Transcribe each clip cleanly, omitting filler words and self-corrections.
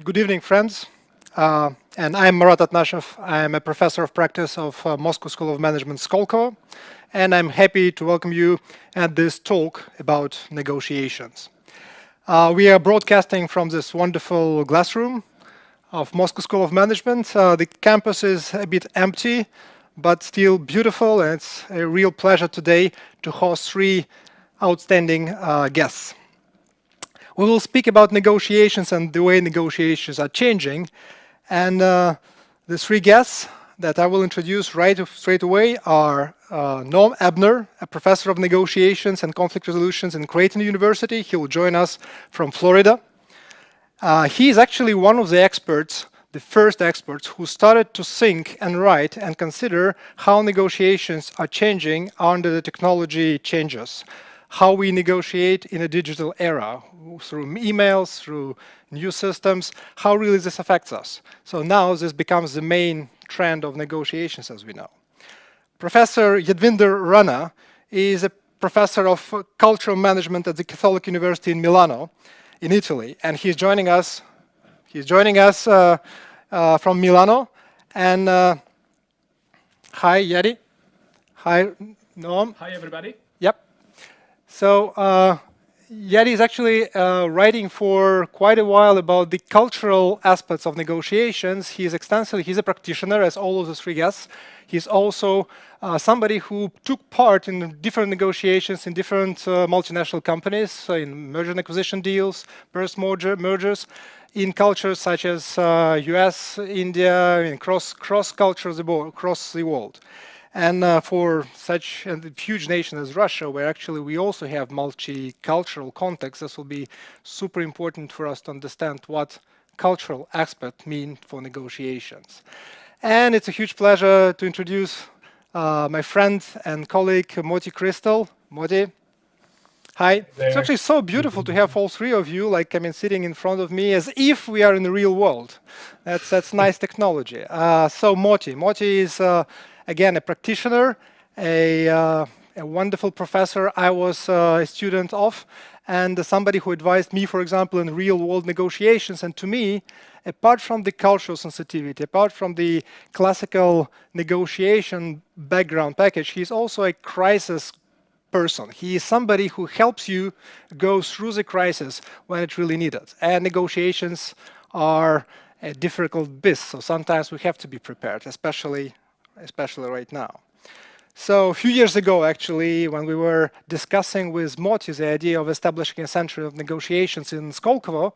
Good evening, friends. And I'm Marat Atnashev. I'm a professor of practice of Moscow School of Management, Skolkovo, and I'm happy to welcome you at this talk about negotiations. We are broadcasting from this wonderful glass room of Moscow School of Management. The campus is a bit empty, but still beautiful, and it's a real pleasure today to host three outstanding guests. We will speak about negotiations and the way negotiations are changing. And the three guests that I will introduce straight away are Noam Ebner, a professor of negotiations and conflict resolutions in Creighton University. He will join us from Florida. He is actually one of the experts, the first experts, who started to think and write and consider how negotiations are changing under the technology changes. How we negotiate in a digital era, through emails, through new systems, how really this affects us. So now this becomes the main trend of negotiations, as we know. Professor Yadvinder Rana is a professor of cultural management at the Catholic University in Milano, in Italy, and he's joining us from Milano. And hi, Yadi. Hi, Noam. Hi, everybody. Yep. So Yadi is actually writing for quite a while about the cultural aspects of negotiations. He's a practitioner, as all of the three guests. He's also somebody who took part in different negotiations in different multinational companies, in merger and acquisition deals, burst mergers, in cultures such as US, India, in cross cultures across the world. And for such a huge nation as Russia, where actually we also have multicultural context, this will be super important for us to understand what cultural aspects mean for negotiations. And it's a huge pleasure to introduce my friend and colleague, Moti Crystal. Moti, hi. It's actually so beautiful to have all three of you, sitting in front of me as if we are in the real world. That's nice technology. So Moti is again, a practitioner, a wonderful professor I was a student of, and somebody who advised me, for example, in real-world negotiations. And to me, apart from the cultural sensitivity, apart from the classical negotiation background package, he's also a crisis person. He is somebody who helps you go through the crisis when it's really needed. And negotiations are a difficult beast, so sometimes we have to be prepared, especially right now. So a few years ago, actually, when we were discussing with Moti the idea of establishing a center of negotiations in Skolkovo,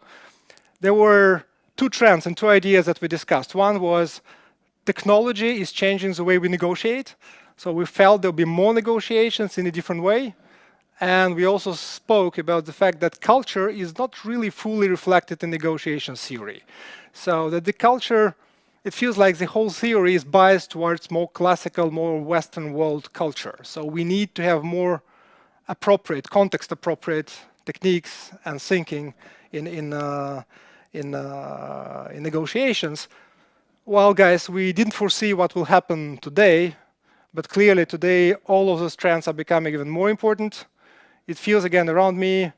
there were two trends and two ideas that we discussed. One was technology is changing the way we negotiate. So we felt there'll be more negotiations in a different way. And we also spoke about the fact that culture is not really fully reflected in negotiation theory. So that the culture, it feels like the whole theory is biased towards more classical, more Western world culture. So we need to have more appropriate, context-appropriate techniques and thinking in negotiations. Well, guys, we didn't foresee what will happen today, but clearly today all of those trends are becoming even more important. It feels again around me,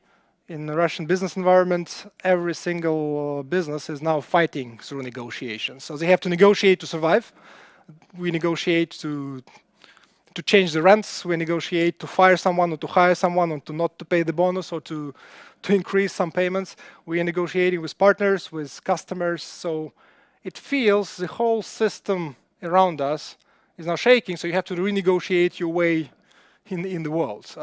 in the Russian business environment, every single business is now fighting through negotiations. So they have to negotiate to survive. We negotiate to change the rents. We negotiate to fire someone or to hire someone or to not to pay the bonus or to increase some payments. We are negotiating with partners, with customers. So it feels the whole system around us is now shaking. So you have to renegotiate your way in the world.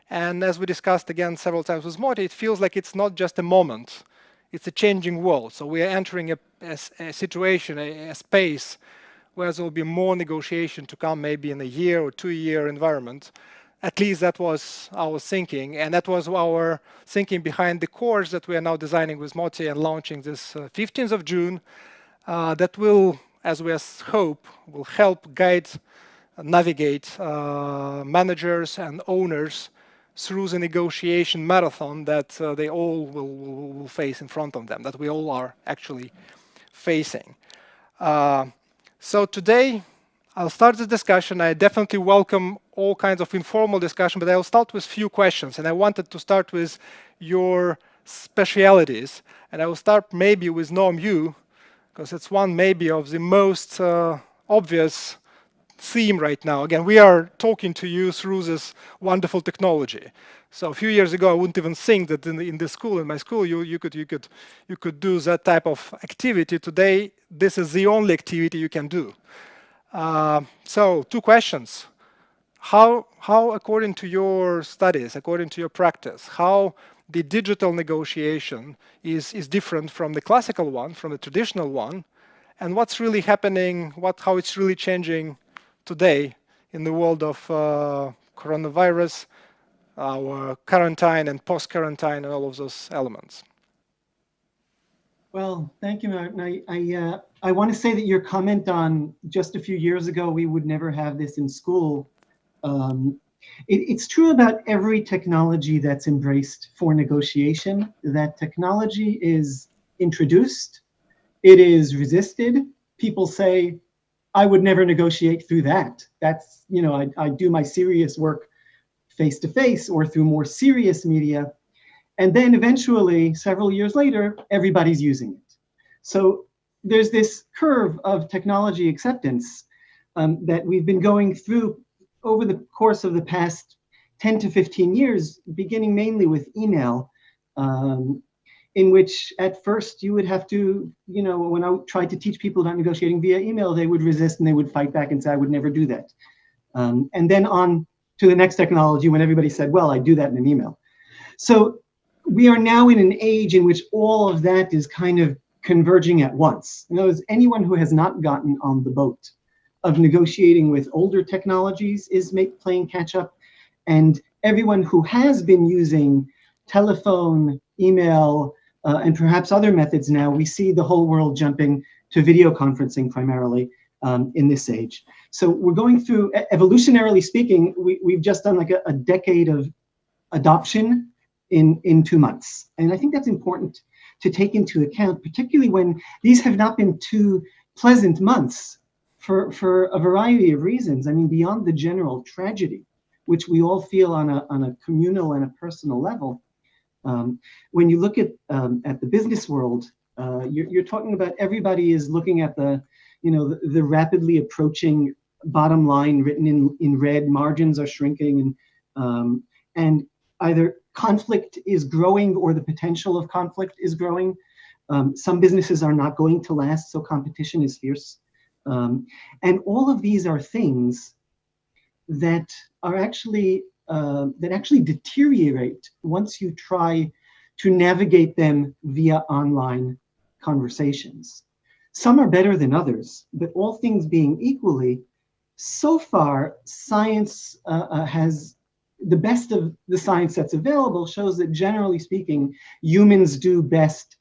And as we discussed again several times with Moti, it feels like it's not just a moment, it's a changing world. So we are entering a situation, a space where there will be more negotiation to come, maybe in a year or 2-year environment. At least that was our thinking, and that was our thinking behind the course that we are now designing with Moti and launching this 15th of June, that will, as we hope, will help guide, navigate managers and owners through the negotiation marathon that they all will face in front of them, that we all are actually facing. So today, I'll start the discussion. I definitely welcome all kinds of informal discussion, but I'll start with few questions. And I wanted to start with your specialities. And I will start maybe with norm U, because it's one maybe of the most obvious theme right now. Again, we are talking to you through this wonderful technology. So a few years ago, I wouldn't even think that in the school, in my school, you could do that type of activity. Today, this is the only activity you can do. So 2 questions. How, according to your studies, according to your practice, how the digital negotiation is different from the classical one, from the traditional one, and what's really happening, how it's really changing today in the world of coronavirus, our quarantine and post-quarantine and all of those elements. Well, thank you, Martin. I want to say that your comment on just a few years ago, we would never have this in school. It's true about every technology that's embraced for negotiation. That technology is introduced, it is resisted. People say, I would never negotiate through that. That's, you know, I do my serious work face to face or through more serious media. And then eventually, several years later, everybody's using it. So there's this curve of technology acceptance that we've been going through over the course of the past 10 to 15 years, beginning mainly with email, in which at first you would have to, you know, when I tried to teach people about negotiating via email, they would resist and they would fight back and say, I would never do that. And then on to the next technology when everybody said, well, I do that in an email. So we are now in an age in which all of that is kind of converging at once. In other words, anyone who has not gotten on the boat of negotiating with older technologies is playing catch up. And everyone who has been using telephone, email, and perhaps other methods now, we see the whole world jumping to video conferencing primarily in this age. So we're going through, evolutionarily speaking, we've just done like a decade of adoption in 2 months. And I think that's important to take into account, particularly when these have not been 2 pleasant months for a variety of reasons. I mean, beyond the general tragedy, which we all feel on a communal and a personal level. When you look at the business world, you're talking about everybody is looking at the rapidly approaching bottom line written in red. Margins are shrinking, and either conflict is growing or the potential of conflict is growing. Some businesses are not going to last, so competition is fierce. And all of these are things that are actually deteriorate once you try to navigate them via online conversations. Some are better than others, but all things being equally, so far science has the best of the science that's available shows that generally speaking, humans do best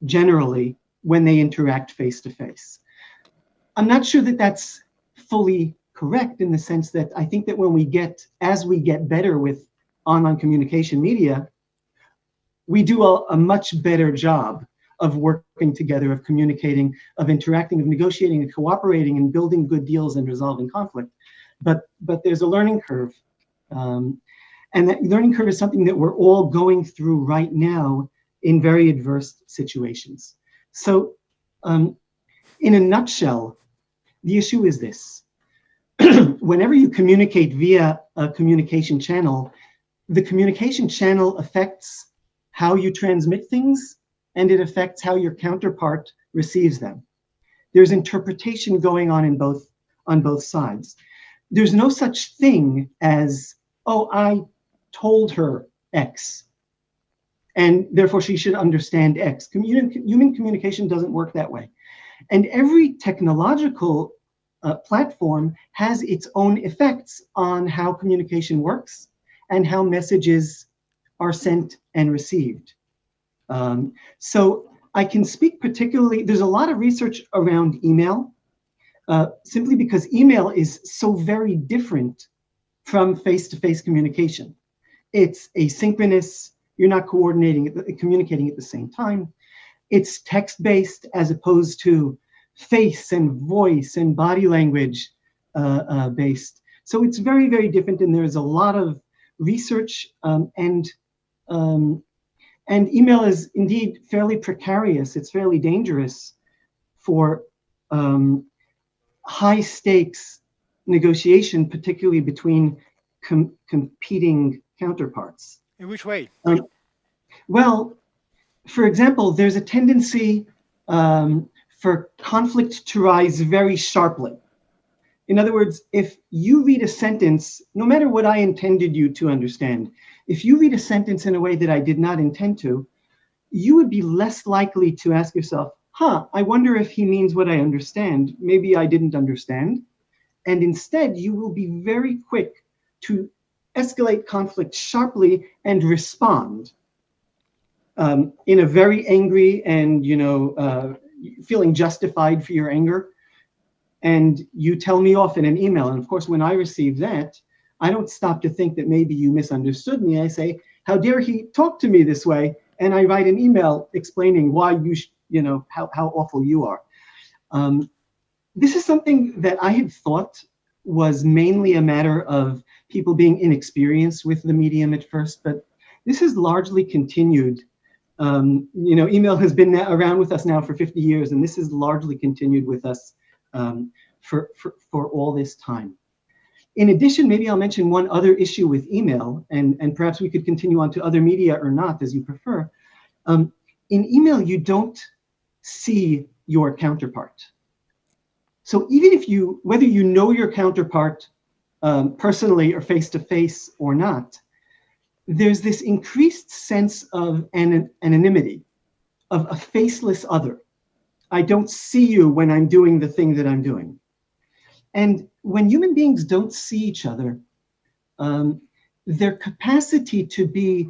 generally when they interact face to face. I'm not sure that that's fully correct in the sense that I think that as we get better with online communication media, we do a much better job of working together, of communicating, of interacting, of negotiating and cooperating and building good deals and resolving conflict. But there's a learning curve. And that learning curve is something that we're all going through right now in very adverse situations. So in a nutshell, the issue is this. Whenever you communicate via a communication channel, the communication channel affects how you transmit things, and it affects how your counterpart receives them. There's interpretation going on on both sides. There's no such thing as, oh, I told her X, and therefore she should understand X. Human communication doesn't work that way. And every technological platform has its own effects on how communication works and how messages are sent and received. So I can speak particularly, there's a lot of research around email, simply because email is so very different from face-to-face communication. It's asynchronous, you're not communicating at the same time. It's text-based as opposed to face and voice and body language based. So it's very, very different, and there's a lot of research and And email is indeed fairly precarious. It's fairly dangerous for high stakes negotiation, particularly between competing counterparts. In which way? Well, for example, there's a tendency for conflict to rise very sharply. In other words, if you read a sentence, no matter what I intended you to understand, if you read a sentence in a way that I did not intend to, you would be less likely to ask yourself, I wonder if he means what I understand. Maybe I didn't understand. And instead, you will be very quick to escalate conflict sharply and respond in a very angry and, feeling justified for your anger. And you tell me off in an email. And of course, when I receive that, I don't stop to think that maybe you misunderstood me. I say, how dare he talk to me this way? And I write an email explaining why how awful you are. This is something that I had thought was mainly a matter of people being inexperienced with the medium at first, but this has largely continued. Email has been around with us now for 50 years, and this has largely continued with us for all this time. In addition, maybe I'll mention one other issue with email, and perhaps we could continue on to other media or not, as you prefer. In email, you don't see your counterpart. So even if whether you know your counterpart personally or face-to-face or not, there's this increased sense of anonymity, of a faceless other. I don't see you when I'm doing the thing that I'm doing. And when human beings don't see each other, their capacity to be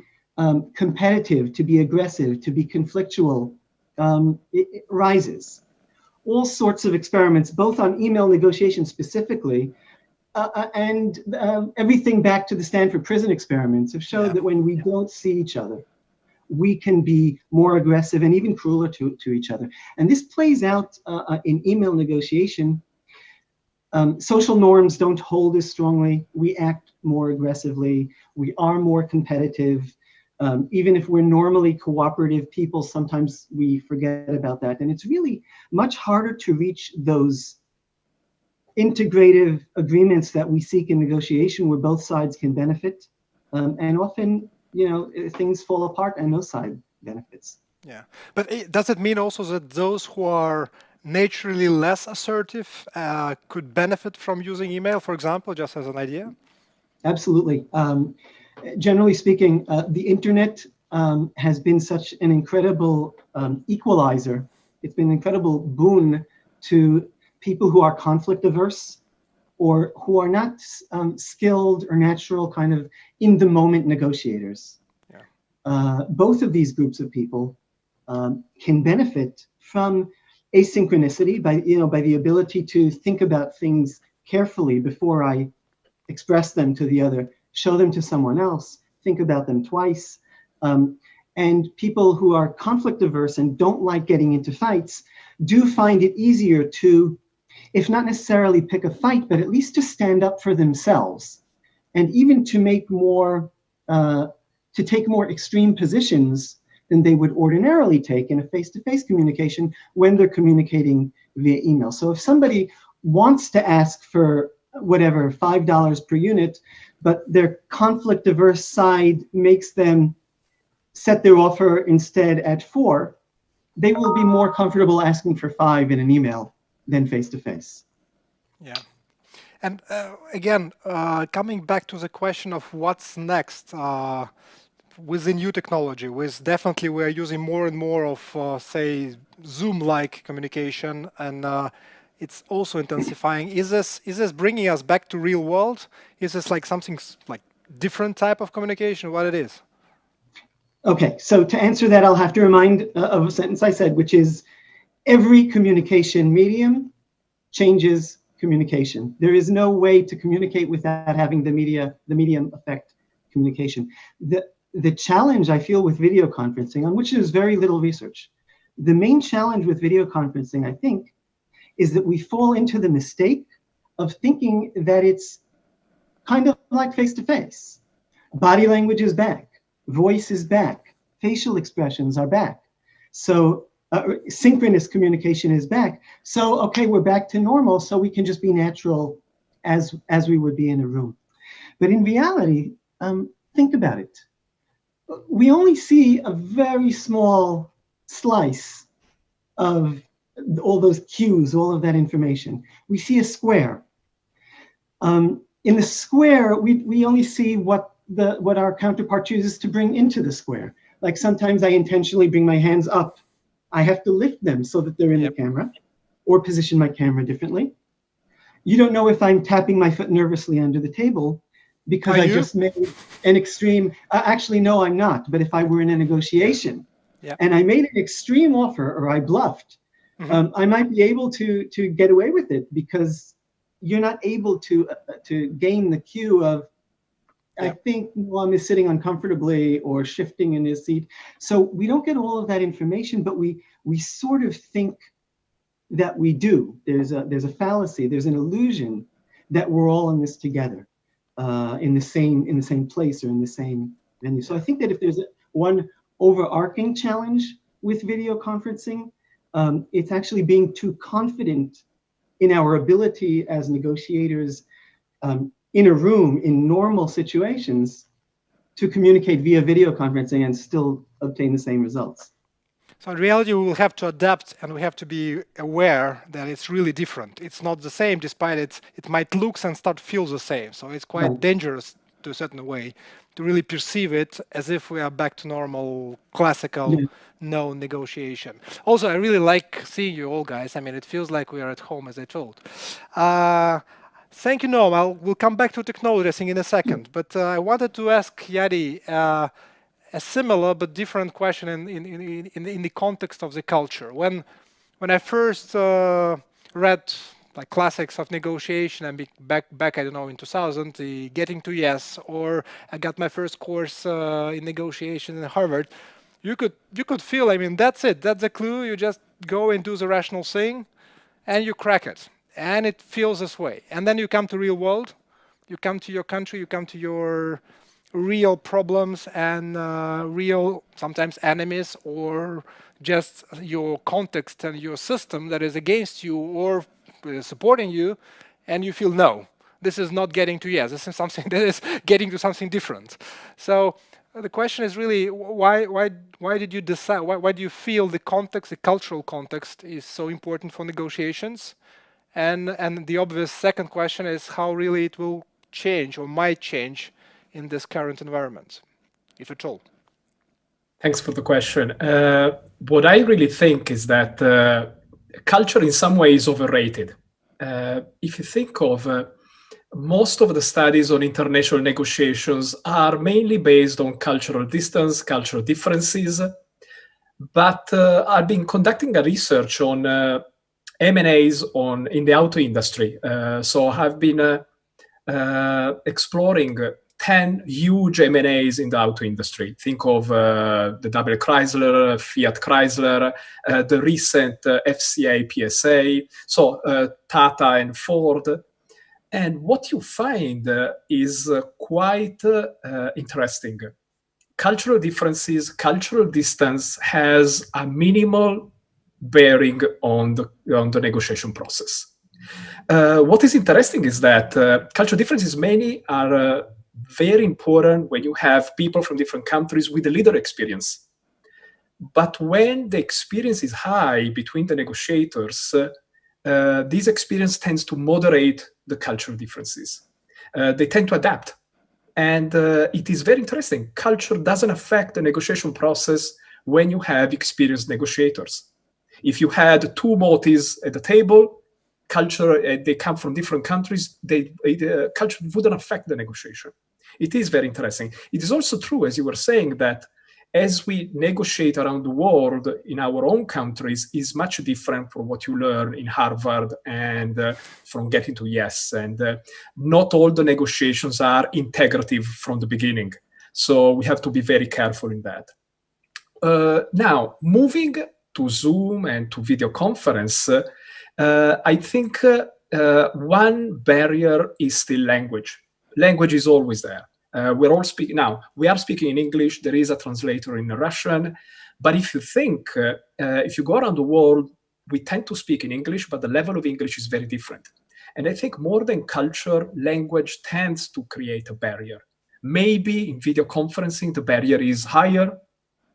competitive, to be aggressive, to be conflictual, it rises. All sorts of experiments, both on email negotiation specifically, and everything back to the Stanford prison experiments have showed that when we don't see each other, we can be more aggressive and even crueler to each other. And this plays out in email negotiation. Social norms don't hold as strongly. We act more aggressively. We are more competitive. Even if we're normally cooperative people, sometimes we forget about that. And it's really much harder to reach those integrative agreements that we seek in negotiation where both sides can benefit. And often, things fall apart and no side benefits. Yeah, but does it mean also that those who are naturally less assertive could benefit from using email, for example, just as an idea? Absolutely. Generally speaking, the internet has been such an incredible equalizer. It's been an incredible boon to people who are conflict averse or who are not skilled or natural kind of in the moment negotiators. Yeah. Both of these groups of people can benefit from asynchronicity by the ability to think about things carefully before I express them to the other, show them to someone else, think about them twice. And people who are conflict averse and don't like getting into fights do find it easier to, if not necessarily pick a fight, but at least to stand up for themselves and even to make more, to take more extreme positions than they would ordinarily take in a face-to-face communication when they're communicating via email. So if somebody wants to ask for whatever, $5 per unit, but their conflict averse side makes them set their offer instead at $4, they will be more comfortable asking for $5 in an email than face-to-face. Yeah. And again, coming back to the question of what's next with the new technology, definitely we're using more and more of, say, Zoom-like communication, and it's also intensifying. Is this bringing us back to real world? Is this like something like different type of communication? What it is? Okay, so to answer that, I'll have to remind of a sentence I said, which is every communication medium changes communication. There is no way to communicate without having the medium affect communication. The challenge I feel with video conferencing, on which there's very little research, the main challenge with video conferencing, I think, is that we fall into the mistake of thinking that it's kind of like face-to-face. Body language is back. Voice is back. facial expressions are back. So synchronous communication is back. So, okay, we're back to normal, so we can just be natural as we would be in a room. But in reality, think about it. We only see a very small slice of all those cues, all of that information. We see a square. In the square, we only see what our counterpart chooses to bring into the square. Like sometimes I intentionally bring my hands up. I have to lift them so that they're in the camera, or position my camera differently. You don't know if I'm tapping my foot nervously under the table because I just made an extreme, actually, no, I'm not. But if I were in a negotiation and I made an extreme offer or I bluffed, I might be able to get away with it because you're not able to gain the cue of, I think one is sitting uncomfortably or shifting in his seat. So we don't get all of that information, but we sort of think that we do. There's a fallacy, there's an illusion that we're all in this together, in the same place or in the same venue. So I think that if there's one overarching challenge with video conferencing, it's actually being too confident in our ability as negotiators in a room in normal situations to communicate via video conferencing and still obtain the same results. So in reality, we will have to adapt, and we have to be aware that it's really different. It's not the same, despite it might look and start feel the same. So it's quite dangerous to a certain way to really perceive it as if we are back to normal, classical, no negotiation. Also, I really like seeing you all, guys. I mean, it feels like we are at home, as I told. Thank you, Noam. We'll come back to technology, I think, in a second. But I wanted to ask Yadi a similar but different question in the context of the culture. When I first read like classics of negotiation and back I don't know in 2000, the Getting to Yes, or I got my first course in negotiation in Harvard, you could feel, I mean, that's it, that's the clue. You just go and do the rational thing, and you crack it. And it feels this way. And then you come to real world, you come to your country, you come to your real problems and real, sometimes enemies, or just your context and your system that is against you or supporting you, and you feel, no, this is not getting to yes, this is something that is getting to something different. So the question is really, why did you decide, why do you feel the context, the cultural context is so important for negotiations? And the obvious second question is how really it will change or might change in this current environment, if at all. Thanks for the question. What I really think is that culture in some way is overrated. If you think of most of the studies on international negotiations are mainly based on cultural distance, cultural differences, but I've been conducting a research on M&As in the auto industry. So I've been exploring 10 huge M&As in the auto industry. Think of the Double Chrysler, Fiat Chrysler, the recent FCA PSA, so Tata and Ford. And what you find is quite interesting. Cultural differences, cultural distance has a minimal bearing on the negotiation process. What is interesting is that cultural differences many are very important when you have people from different countries with a leader experience. But when the experience is high between the negotiators, this experience tends to moderate the cultural differences. They tend to adapt. And it is very interesting. Culture doesn't affect the negotiation process when you have experienced negotiators. If you had two motives at the table, culture, they come from different countries, culture wouldn't affect the negotiation. It is very interesting. It is also true, as you were saying, that as we negotiate around the world in our own countries is much different from what you learn in Harvard and from Getting to Yes. And not all the negotiations are integrative from the beginning. So we have to be very careful in that. Now, moving to Zoom and to video conference, I think one barrier is still language. Language is always there. We're all speaking now. We are speaking in English. There is a translator in Russian. But if you think, if you go around the world, we tend to speak in English, but the level of English is very different. And I think more than culture, language tends to create a barrier. Maybe in video conferencing, the barrier is higher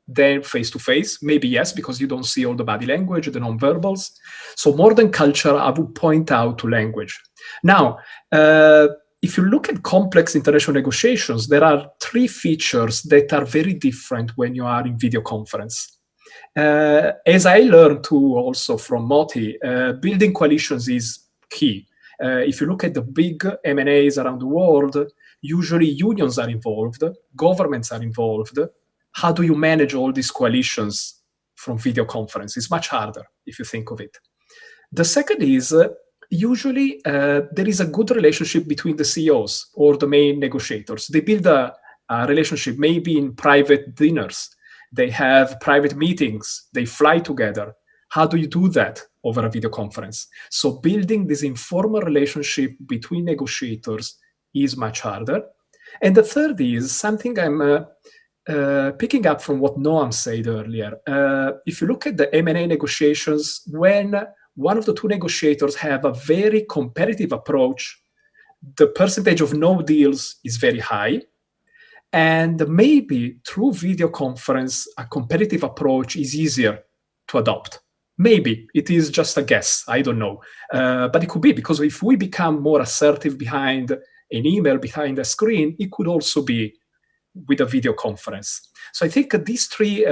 than face-to-face. Maybe yes, because you don't see all the body language, the non-verbals. So more than culture, I would point out to language. Now, if you look at complex international negotiations, there are three features that are very different when you are in video conference. As I learned too also from Moti, building coalitions is key. If you look at the big M&As around the world, usually unions are involved, governments are involved. How do you manage all these coalitions from video conference? It's much harder if you think of it. The second is usually there is a good relationship between the CEOs or the main negotiators. They build a relationship maybe in private dinners. They have private meetings. They fly together. How do you do that over a video conference? So building this informal relationship between negotiators is much harder. And the third is something I'm picking up from what Noam said earlier. If you look at the M&A negotiations, when one of the two negotiators have a very competitive approach, the percentage of no deals is very high. And maybe through video conference, a competitive approach is easier to adopt. Maybe it is just a guess. I don't know. But it could be, because if we become more assertive behind an email, behind a screen, it could also be with a video conference. So I think these three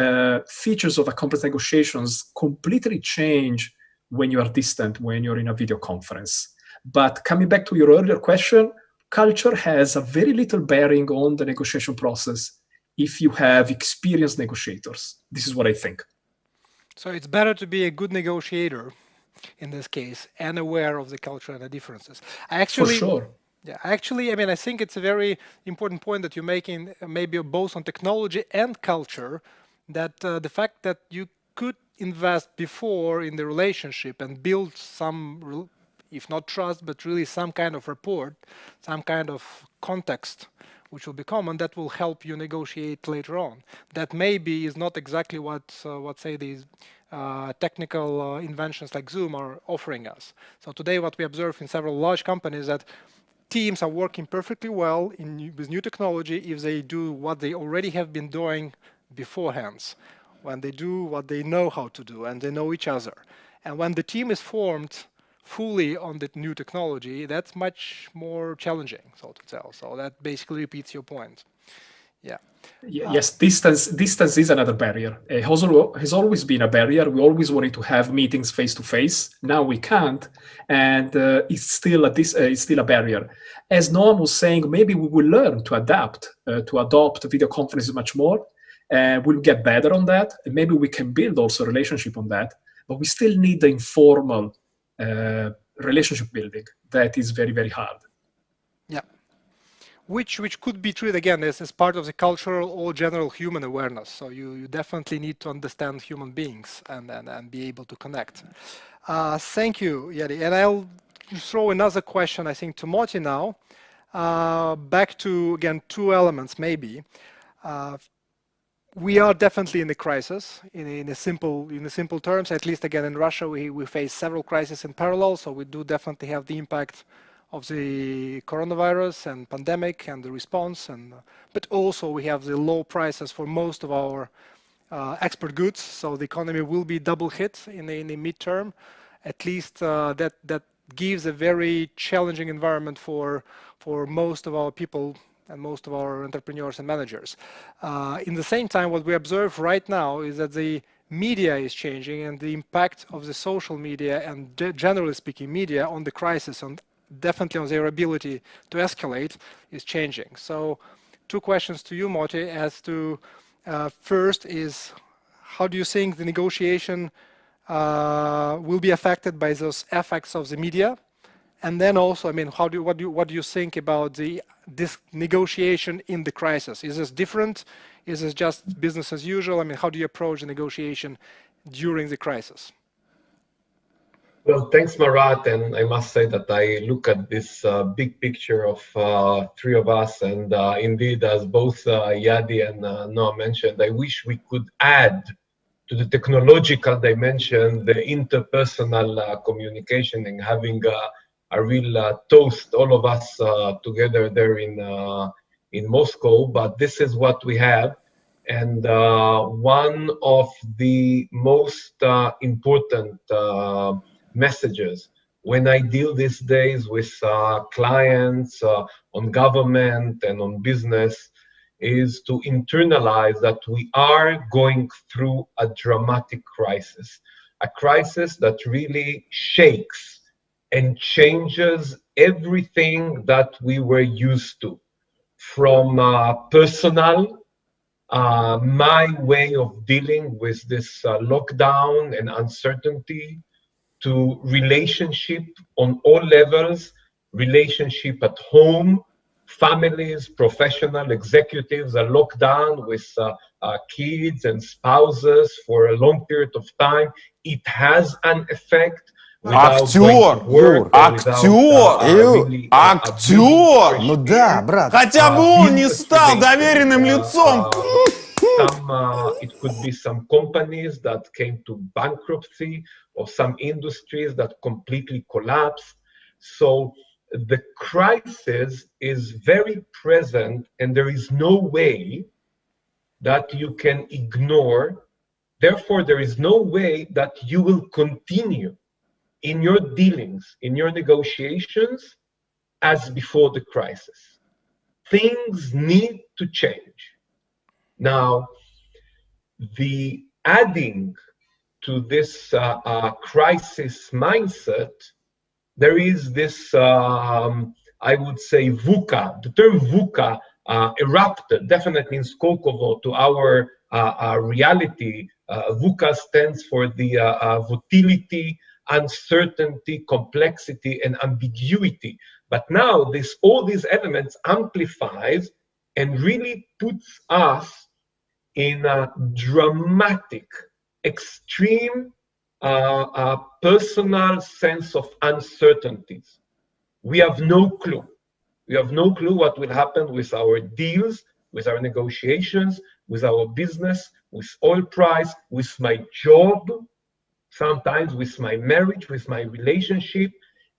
features of a complex negotiations completely change when you are distant, when you're in a video conference. But coming back to your earlier question, culture has a very little bearing on the negotiation process if you have experienced negotiators. This is what I think. So it's better to be a good negotiator in this case and aware of the culture and the differences. For sure. Yeah, actually, I mean, I think it's a very important point that you're making, maybe both on technology and culture, that the fact that you could invest before in the relationship and build some, if not trust, but really some kind of rapport, some kind of context, which will be common, that will help you negotiate later on. That maybe is not exactly what say these technical inventions like Zoom are offering us. So today what we observe in several large companies that teams are working perfectly well with new technology if they do what they already have been doing beforehand, when they do what they know how to do and they know each other. And when the team is formed fully on the new technology, that's much more challenging, so to tell. So that basically repeats your point. Yeah. Yes, distance is another barrier. It has always been a barrier. We always wanted to have meetings face to face. Now we can't, and it's still a barrier. As Noam was saying, maybe we will learn to adapt, to adopt video conferences much more. We'll get better on that, and maybe we can build also a relationship on that. But we still need the informal relationship building. That is very, very hard. Yeah. Which could be treated again as part of the cultural or general human awareness. So you definitely need to understand human beings and be able to connect. Thank you, Yeri. And I'll throw another question, I think, to Moti now. Back to, again, two elements maybe. We are definitely in a crisis, in a simple terms. At least again in Russia, we face several crises in parallel. So we do definitely have the impact of the coronavirus and pandemic and the response, but also we have the low prices for most of our export goods. So the economy will be double hit in the midterm. At least that gives a very challenging environment for most of our people and most of our entrepreneurs and managers. In the same time, what we observe right now is that the media is changing, and the impact of the social media and generally speaking media on the crisis and definitely on their ability to escalate is changing. So two questions to you, Moti, as to first is, how do you think the negotiation will be affected by those effects of the media? And then also, I mean, what do you think about this negotiation in the crisis? Is this different? Is this just business as usual? I mean, how do you approach the negotiation during the crisis? Well, thanks, Marat. And I must say that I look at this big picture of three of us. And indeed, as both Yadi and Noah mentioned, I wish we could add to the technological dimension the interpersonal communication and having a real toast, all of us together there in Moscow. But this is what we have. And one of the most important messages when I deal these days with clients on government and on business is to internalize that we are going through a dramatic crisis, a crisis that really shakes and changes everything that we were used to, from personal, my way of dealing with this lockdown and uncertainty, to relationship on all levels, relationship at home, families, professional executives are locked down with kids and spouses for a long period of time. It has an effect. Актер, Юр, актер, актер. Ну да, брат. Хотя бы он не стал доверенным лицом. It could be some companies that came to bankruptcy or some industries that completely collapsed. So the crisis is very present and there is no way that you can ignore. Therefore, there is no way that you will continue in your dealings, in your negotiations as before the crisis. Things need to change. Now, the adding to this crisis mindset, there is this, I would say, VUCA. The term VUCA erupted definitely in Skolkovo to our reality. VUCA stands for the volatility, uncertainty, complexity, and ambiguity. But now all these elements amplifies and really puts us in a dramatic, extreme, personal sense of uncertainties. We have no clue. We have no clue what will happen with our deals, with our negotiations, with our business, with oil price, with my job, sometimes with my marriage, with my relationship.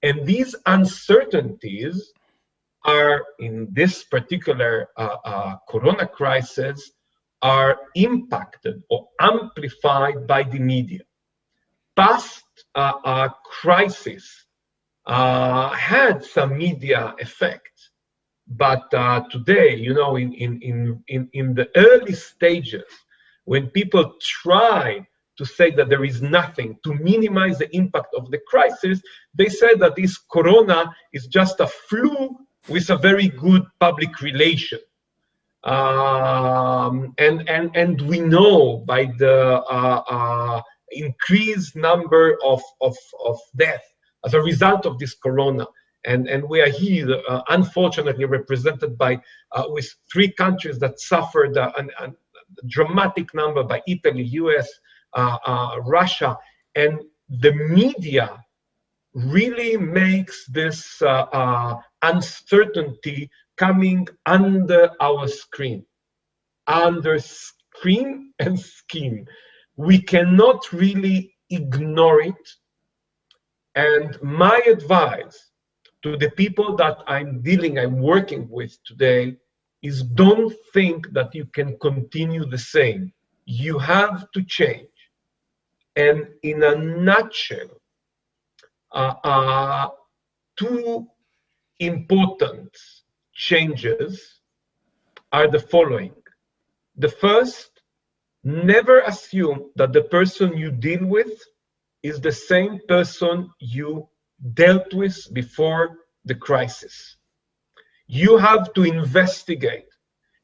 And these uncertainties are, in this particular corona crisis, are impacted or amplified by the media. Past crisis had some media effect, but today, you know, in the early stages, when people try to say that there is nothing to minimize the impact of the crisis, they said that this corona is just a flu with a very good public relation. And we know by the increased number of deaths as a result of this corona. And we are here, unfortunately, represented by with 3 countries that suffered a dramatic number by Italy, US, Russia. And the media really makes this uncertainty coming under our screen, under screen and skin. We cannot really ignore it. And my advice to the people that I'm working with today is don't think that you can continue the same. You have to change. And in a nutshell, 2 important changes are the following. The first, never assume that the person you deal with is the same person you dealt with before the crisis. You have to investigate.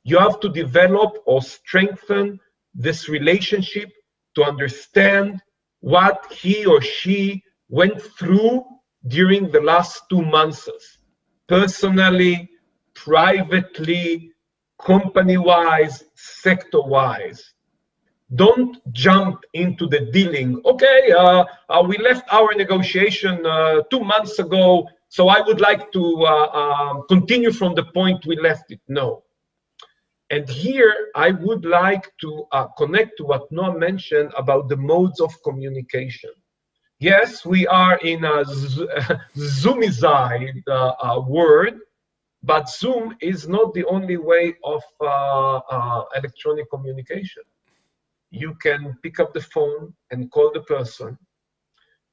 You have to develop or strengthen this relationship to understand what he or she went through during the last 2 months, personally, privately, company-wise, sector-wise. Don't jump into the dealing. Okay, we left our negotiation 2 months ago, so I would like to continue from the point we left it. No. And here I would like to connect to what Noah mentioned about the modes of communication. Yes, we are in a Zoomized world, but Zoom is not the only way of electronic communication. You can pick up the phone and call the person.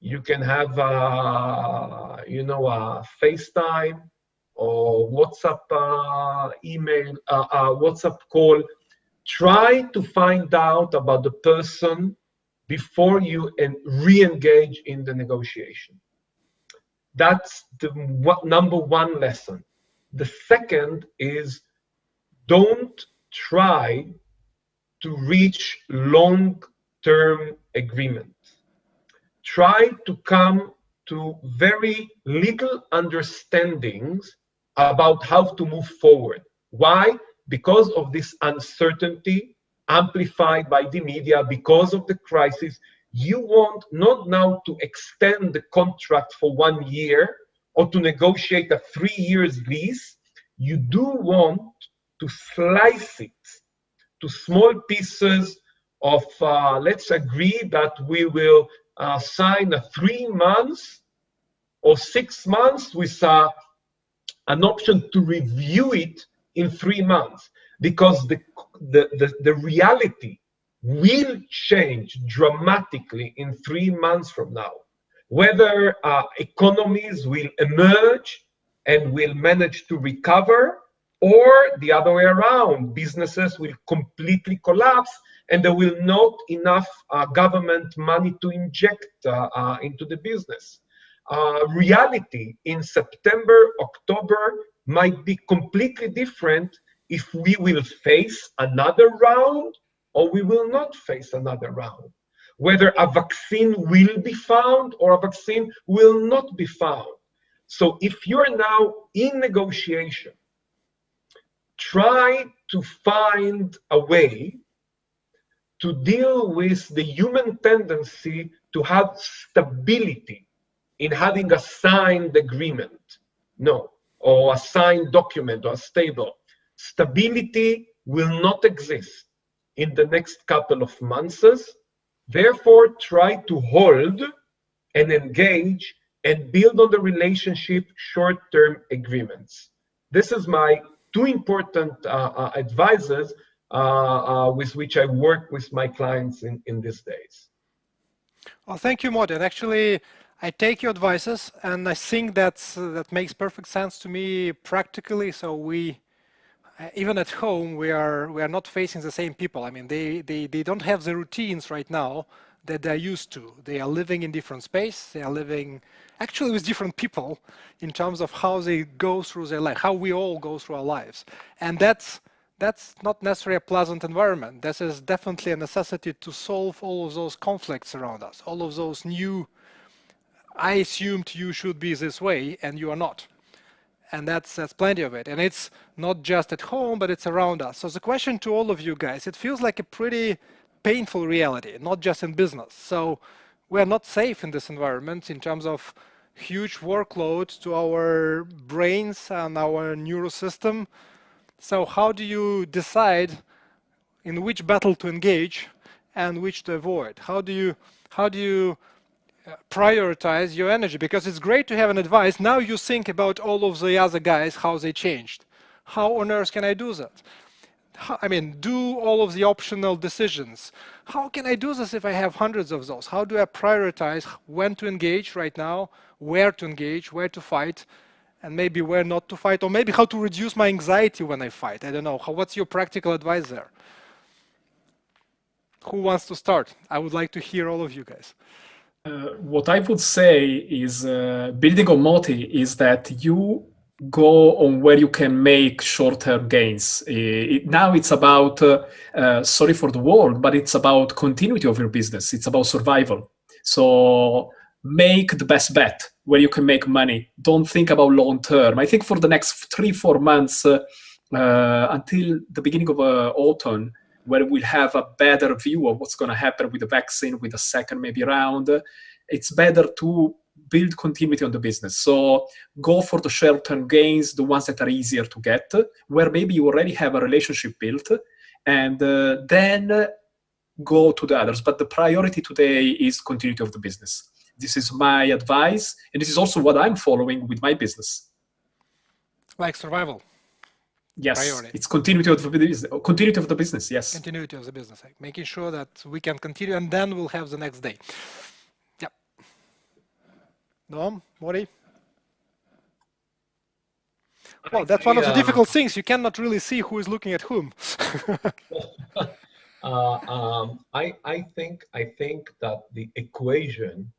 You can have, you know, a FaceTime or WhatsApp email, WhatsApp call. Try to find out about the person before you re-engage in the negotiation. That's the number one lesson. The second is don't try to reach long-term agreement. Try to come to very little understandings about how to move forward. Why? Because of this uncertainty amplified by the media, because of the crisis. You want not now to extend the contract for 1 year or to negotiate a 3 years lease. You do want to slice it to small pieces of, let's agree that we will sign a 3 months or 6 months with an option to review it in 3 months, because the reality will change dramatically in 3 months from now. Whether economies will emerge and will manage to recover, or the other way around, businesses will completely collapse and there will not enough government money to inject into the business. Reality in September, October might be completely different if we will face another round or we will not face another round. Whether a vaccine will be found or a vaccine will not be found. So if you're now in negotiation, try to find a way to deal with the human tendency to have stability in having a signed agreement, no, or a signed document or a stable. Stability will not exist in the next couple of months. Therefore, try to hold and engage and build on the relationship short-term agreements. This is my 2 important advices with which I work with my clients in these days. Well, thank you, Moti. And actually, I take your advices, and I think that makes perfect sense to me practically. So we, even at home, we are not facing the same people. I mean, they don't have the routines right now that they're used to. They are living in different space. They are living actually with different people in terms of how they go through their life, how we all go through our lives. And that's not necessarily a pleasant environment. This is definitely a necessity to solve all of those conflicts around us, all of those new, I assumed you should be this way and you are not. And that's plenty of it. And it's not just at home, but it's around us. So the question to all of you guys, it feels like a pretty painful reality, not just in business. So we are not safe in this environment in terms of huge workload to our brains and our neurosystem. So how do you decide in which battle to engage and which to avoid? How do you prioritize your energy? Because it's great to have an advice. Now you think about all of the other guys, how they changed. How on earth can I do that? I mean, do all of the optional decisions. How can I do this if I have hundreds of those? How do I prioritize when to engage right now, where to engage, where to fight, and maybe where not to fight, or maybe how to reduce my anxiety when I fight? I don't know. What's your practical advice there? Who wants to start? I would like to hear all of you guys. What I would say is, building on Moti, is that you go on where you can make short-term gains. Now it's about, sorry for the word, but it's about continuity of your business. It's about survival. So make the best bet where you can make money. Don't think about long-term. I think for the next 3-4 months, until the beginning of autumn, where we'll have a better view of what's going to happen with the vaccine, with the second maybe round, it's better to build continuity on the business. So go for the short-term gains, the ones that are easier to get, where maybe you already have a relationship built, and then go to the others. But the priority today is continuity of the business. This is my advice, and this is also what I'm following with my business. Like survival. Yes, Priority. it's continuity of the business. Continuity of the business, yes. Continuity of the business, like making sure that we can continue, and then we'll have the next day. Yeah. Noam, Mori? Well, that's one of the difficult things. You cannot really see who is looking at whom. I think that the equation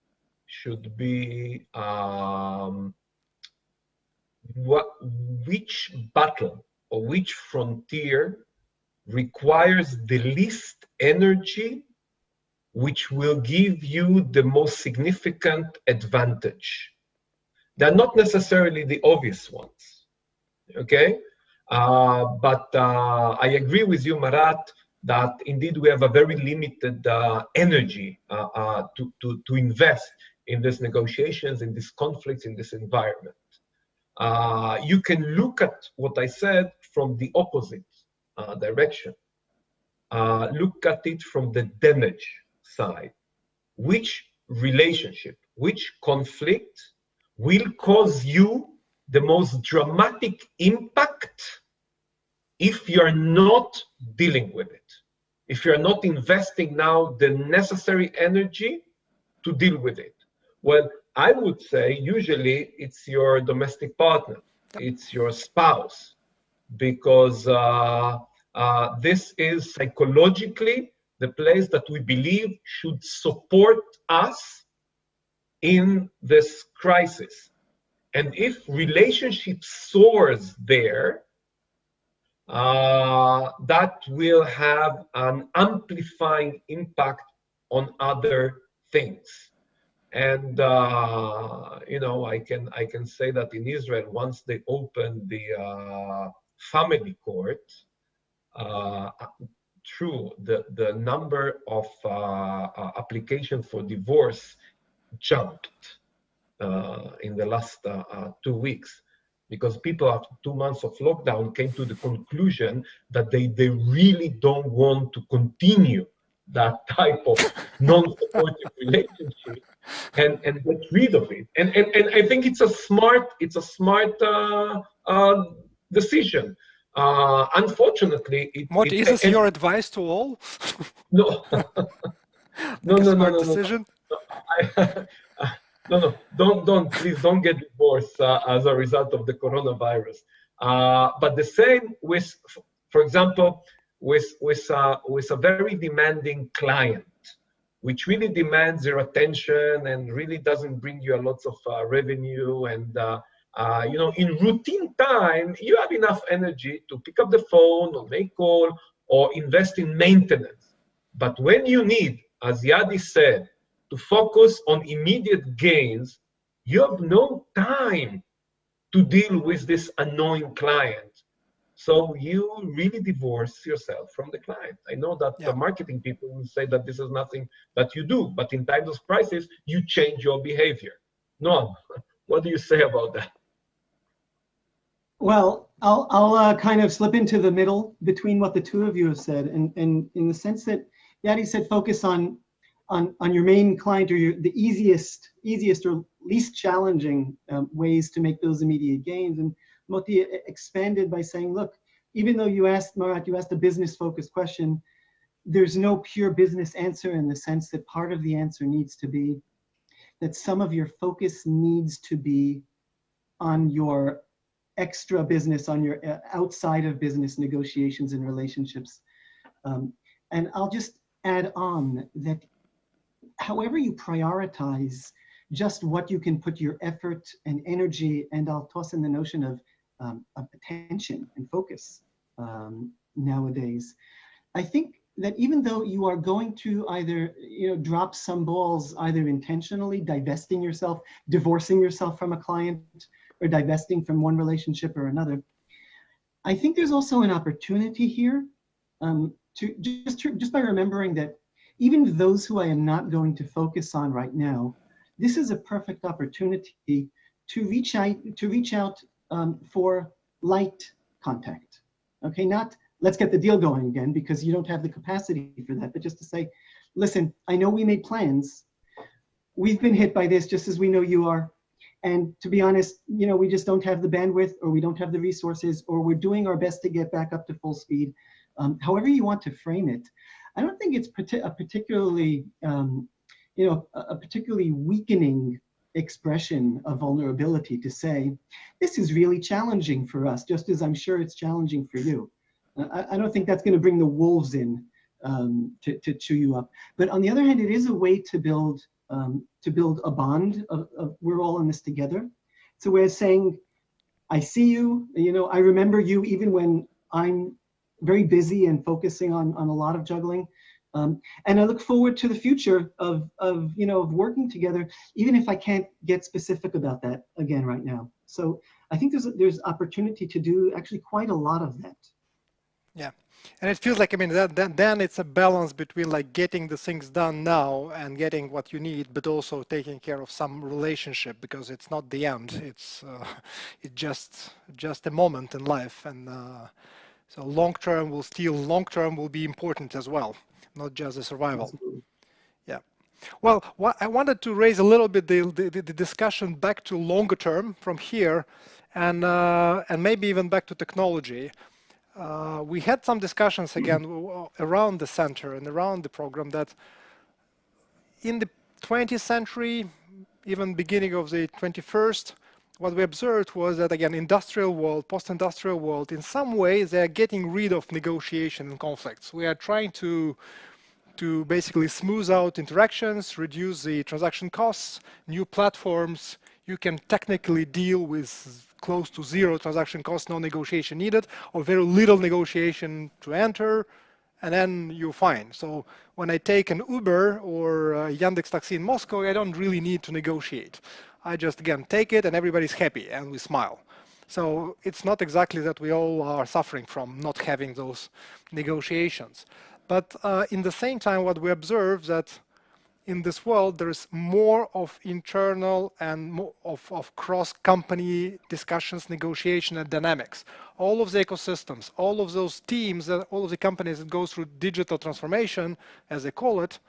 should be which battle or which frontier requires the least energy, which will give you the most significant advantage. They're not necessarily the obvious ones, okay? But I agree with you, Marat, that indeed we have a very limited energy to invest in these negotiations, in these conflicts, in this environment. You can look at what I said from the opposite direction. Look at it from the damage side. Which relationship, which conflict will cause you the most dramatic impact if you're not dealing with it, if you're not investing now the necessary energy to deal with it? Well, I would say usually it's your domestic partner, it's your spouse, because this is psychologically the place that we believe should support us in this crisis. And if relationship soars there, that will have an amplifying impact on other things. And you know, I can say that in Israel, once they opened the family court, true, the number of applications for divorce jumped in the last 2 weeks, because people after 2 months of lockdown came to the conclusion that they really don't want to continue that type of non-supportive relationship and get rid of it. And I think it's a smart decision. Unfortunately, Morty, is this your advice to all? No. No. Decision? No, please don't get divorced as a result of the coronavirus. But the same with, for example, with a very demanding client, which really demands your attention and really doesn't bring you a lot of revenue. And you know, in routine time, you have enough energy to pick up the phone or make call or invest in maintenance. But when you need, as Yadi said, to focus on immediate gains, you have no time to deal with this annoying client. So you really divorce yourself from the client. I know that the marketing people will say that this is nothing that you do, but in times of crisis, you change your behavior. Noam, what do you say about that? Well, I'll kind of slip into the middle between what the two of you have said, and in the sense that Yadi said focus on your main client, or the easiest or least challenging ways to make those immediate gains. And Moti expanded by saying, look, even though you asked, Marat, you asked a business-focused question, there's no pure business answer, in the sense that part of the answer needs to be that some of your focus needs to be on your extra business, on your outside of business negotiations and relationships. And I'll just add on that however you prioritize just what you can put your effort and energy, and I'll toss in the notion of attention and focus nowadays. I think that even though you are going to either drop some balls, either intentionally divesting yourself, divorcing yourself from a client, or divesting from one relationship or another, I think there's also an opportunity here just by remembering that even those who I am not going to focus on right now, this is a perfect opportunity to reach out for light contact. Okay, not let's get the deal going again, because you don't have the capacity for that, but just to say, listen, I know we made plans. We've been hit by this just as we know you are. And to be honest, we just don't have the bandwidth, or we don't have the resources, or we're doing our best to get back up to full speed. However you want to frame it, I don't think it's a particularly, a particularly weakening expression of vulnerability to say, this is really challenging for us, just as I'm sure it's challenging for you. I don't think that's going to bring the wolves in to chew you up. But on the other hand, it is a way to build a bond of we're all in this together. It's a way of saying, I see you, I remember you even when I'm very busy and focusing on a lot of juggling. And I look forward to the future of working together, even if I can't get specific about that again right now. So I think there's opportunity to do actually quite a lot of that. Yeah, and it feels like, then it's a balance between like getting the things done now and getting what you need, but also taking care of some relationship, because it's not the end. It's just a moment in life, and so long term will be important as well, not just the survival. Absolutely. Yeah. Well, I wanted to raise a little bit the discussion back to longer term from here, and maybe even back to technology. We had some discussions again around the center and around the program that in the 20th century, even beginning of the 21st, what we observed was that, again, industrial world, post-industrial world, in some ways they are getting rid of negotiation and conflicts. We are trying to basically smooth out interactions, reduce the transaction costs, new platforms. You can technically deal with close to zero transaction costs, no negotiation needed, or very little negotiation to enter, and then you're fine. So when I take an Uber or Yandex Taxi in Moscow, I don't really need to negotiate. I just, again, take it and everybody's happy and we smile. So it's not exactly that we all are suffering from not having those negotiations. But in the same time, what we observe that in this world, there is more of internal and more of cross-company discussions, negotiation, and dynamics. All of the ecosystems, all of those teams, all of the companies that go through digital transformation, as they call it,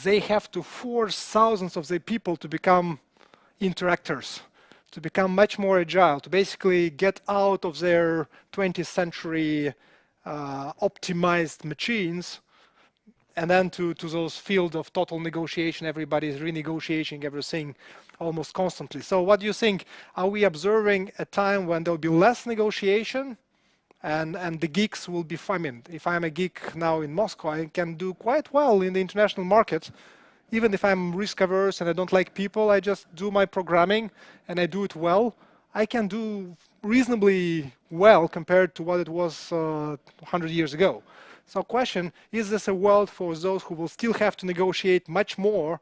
they have to force thousands of their people to become interactors, to become much more agile, to basically get out of their 20th century optimized machines, and then to those field of total negotiation. Everybody is renegotiating everything almost constantly. So what do you think? Are we observing a time when there'll be less negotiation and the geeks will be fine? I mean, if I'm a geek now in Moscow, I can do quite well in the international market. Even if I'm risk averse and I don't like people, I just do my programming and I do it well. I can do reasonably well compared to what it was 100 years ago. So question, is this a world for those who will still have to negotiate much more,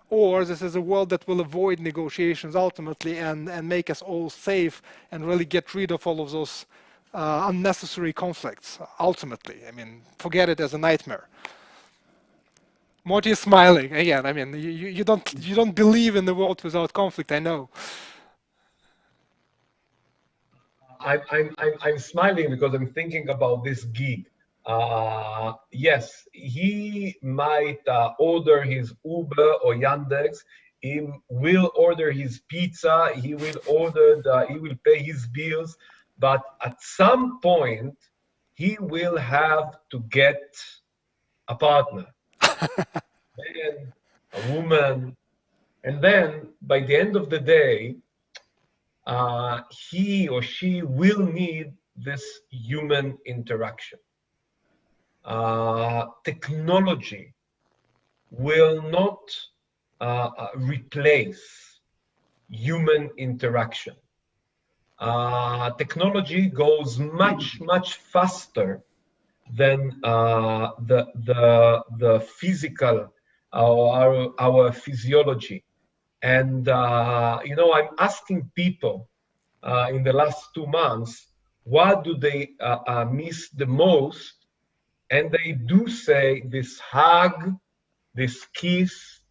or this is a world that will avoid negotiations ultimately and make us all safe and really get rid of all of those unnecessary conflicts ultimately? I mean, forget it as a nightmare. Morty is smiling again. I mean, you don't believe in the world without conflict, I know. I'm smiling because I'm thinking about this gig. Yes, he might order his Uber or Yandex. He will order his pizza. He will pay his bills. But at some point, he will have to get a partner, then a woman, and then by the end of the day, he or she will need this human interaction. Technology will not replace human interaction. Technology goes much faster than the physical, our physiology. And I'm asking people in the last 2 months, what do they miss the most And they do say this hug, this kiss,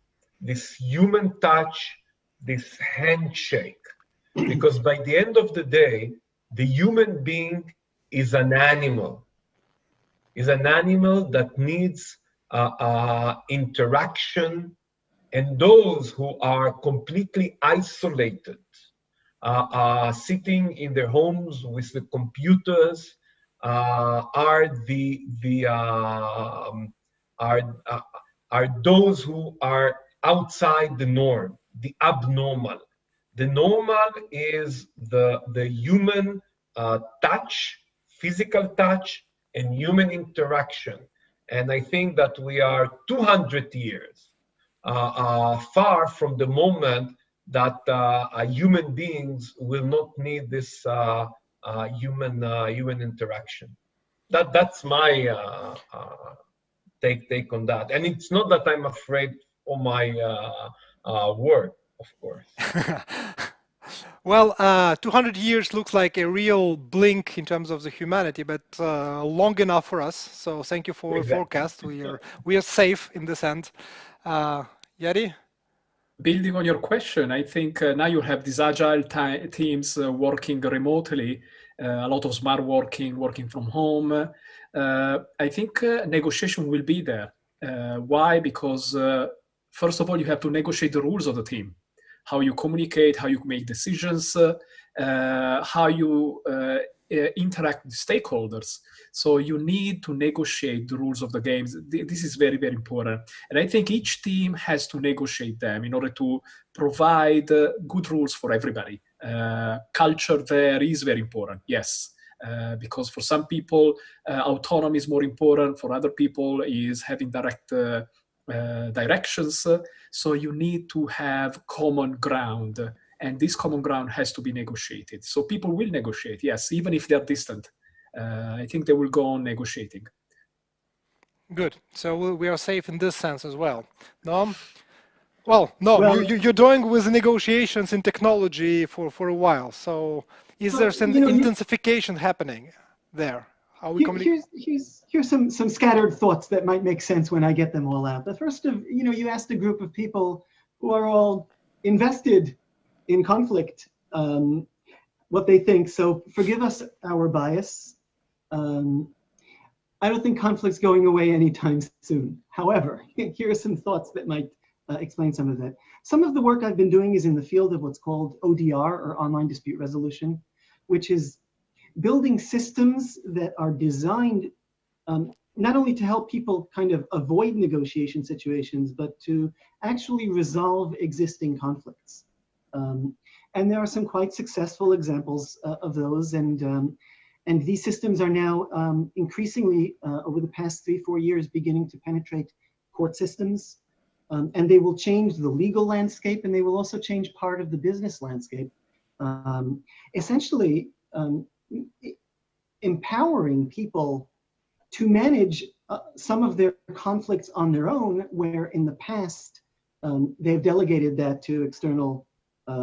this human touch, this handshake. Because by the end of the day, the human being is an animal, that needs interaction. And those who are completely isolated, sitting in their homes with the computers, are those who are outside the norm, the abnormal. The normal is the human touch, physical touch, and human interaction. And I think that we are 200 years far from the moment that human beings will not need this human interaction. That's my take on that. And it's not that I'm afraid for my work, of course. Well, 200 years looks like a real blink in terms of the humanity, but long enough for us. So thank you for the forecast. We are safe in this end. Yadi? Building on your question, I think now you have these agile teams working remotely, a lot of smart working from home. I think negotiation will be there. Why? Because first of all, you have to negotiate the rules of the team, how you communicate, how you make decisions, how you interact with stakeholders. So you need to negotiate the rules of the games. This is very, very important. And I think each team has to negotiate them in order to provide good rules for everybody. Culture there is very important, yes. Because for some people, autonomy is more important. For other people, is having direct directions. So you need to have common ground. And this common ground has to be negotiated. So people will negotiate, yes, even if they're distant. I think they will go on negotiating. Good. So we are safe in this sense as well. Noam? Well, you're doing with negotiations in technology for a while. So is there some intensification happening there? Here's some scattered thoughts that might make sense when I get them all out. The first of, you asked a group of people who are all invested in conflict, what they think. So forgive us our bias. I don't think conflict's going away anytime soon. However, here are some thoughts that might explain some of that. Some of the work I've been doing is in the field of what's called ODR, or online dispute resolution, which is building systems that are designed not only to help people kind of avoid negotiation situations, but to actually resolve existing conflicts. And there are some quite successful examples of those, and these systems are now increasingly, over the past 3-4 years, beginning to penetrate court systems. And they will change the legal landscape, and they will also change part of the business landscape. Essentially, empowering people to manage some of their conflicts on their own, where in the past they've delegated that to external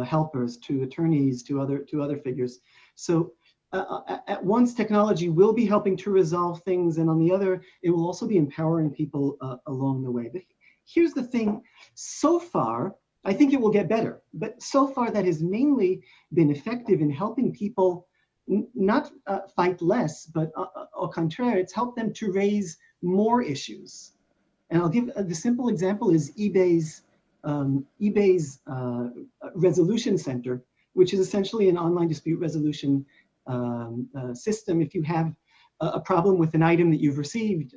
helpers, to attorneys, to other figures. So at once, technology will be helping to resolve things, and on the other, it will also be empowering people along the way. But here's the thing: so far, I think it will get better, but so far that has mainly been effective in helping people not fight less, but au contraire, it's helped them to raise more issues. And I'll give the simple example is eBay's resolution center, which is essentially an online dispute resolution system. If you have a problem with an item that you've received,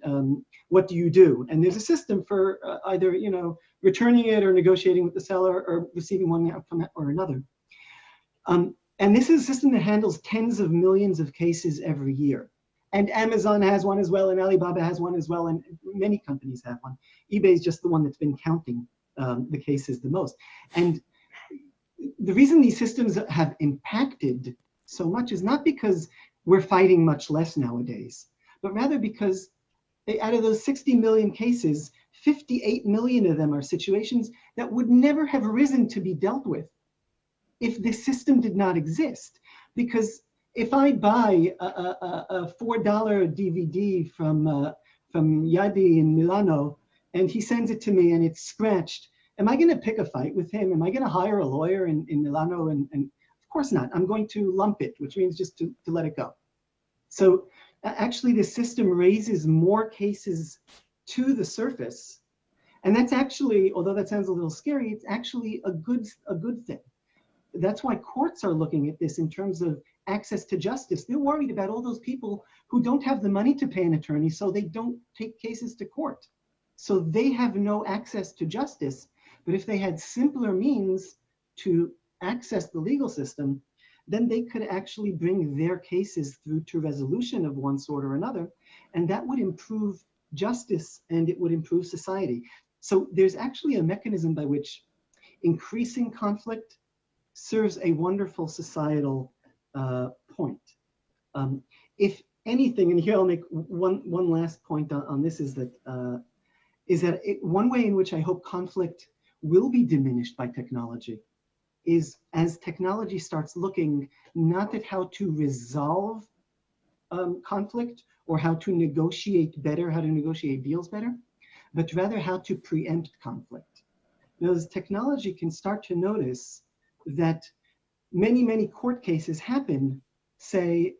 what do you do? And there's a system for either returning it or negotiating with the seller or receiving one outcome or another. And this is a system that handles tens of millions of cases every year. And Amazon has one as well, and Alibaba has one as well, and many companies have one. eBay is just the one that's been counting the cases the most. And the reason these systems have impacted so much is not because we're fighting much less nowadays, but rather because out of those 60 million cases, 58 million of them are situations that would never have arisen to be dealt with if this system did not exist. Because if I buy a $4 DVD from Yadi in Milano, and he sends it to me and it's scratched. Am I going to pick a fight with him? Am I going to hire a lawyer in Milano? And of course not. I'm going to lump it, which means just to let it go. So actually, the system raises more cases to the surface. And that's actually, although that sounds a little scary, it's actually a good thing. That's why courts are looking at this in terms of access to justice. They're worried about all those people who don't have the money to pay an attorney, so they don't take cases to court. So they have no access to justice. But if they had simpler means to access the legal system, then they could actually bring their cases through to resolution of one sort or another, and that would improve justice and it would improve society. So there's actually a mechanism by which increasing conflict serves a wonderful societal point. If anything, and here I'll make one last point on this, is that one way in which I hope conflict will be diminished by technology is as technology starts looking not at how to resolve conflict or how to negotiate better, how to negotiate deals better, but rather how to preempt conflict. Because technology can start to notice that many court cases happen, say,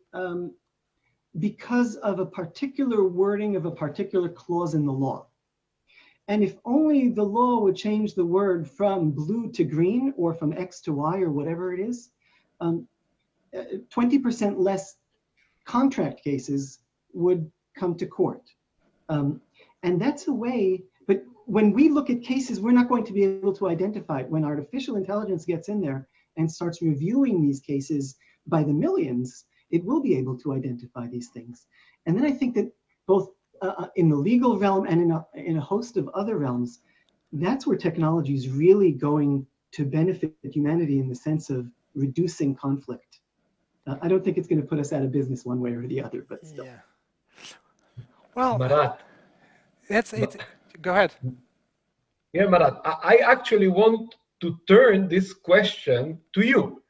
because of a particular wording of a particular clause in the law. And if only the law would change the word from blue to green or from X to Y or whatever it is, 20% less contract cases would come to court. And that's a way, but when we look at cases, we're not going to be able to identify it. When artificial intelligence gets in there and starts reviewing these cases by the millions, it will be able to identify these things. And then I think that both in the legal realm and in a host of other realms, that's where technology is really going to benefit humanity in the sense of reducing conflict. I don't think it's going to put us out of business one way or the other, but still. Yeah. Well, Marat. Go ahead. Yeah, Marat, I actually want to turn this question to you,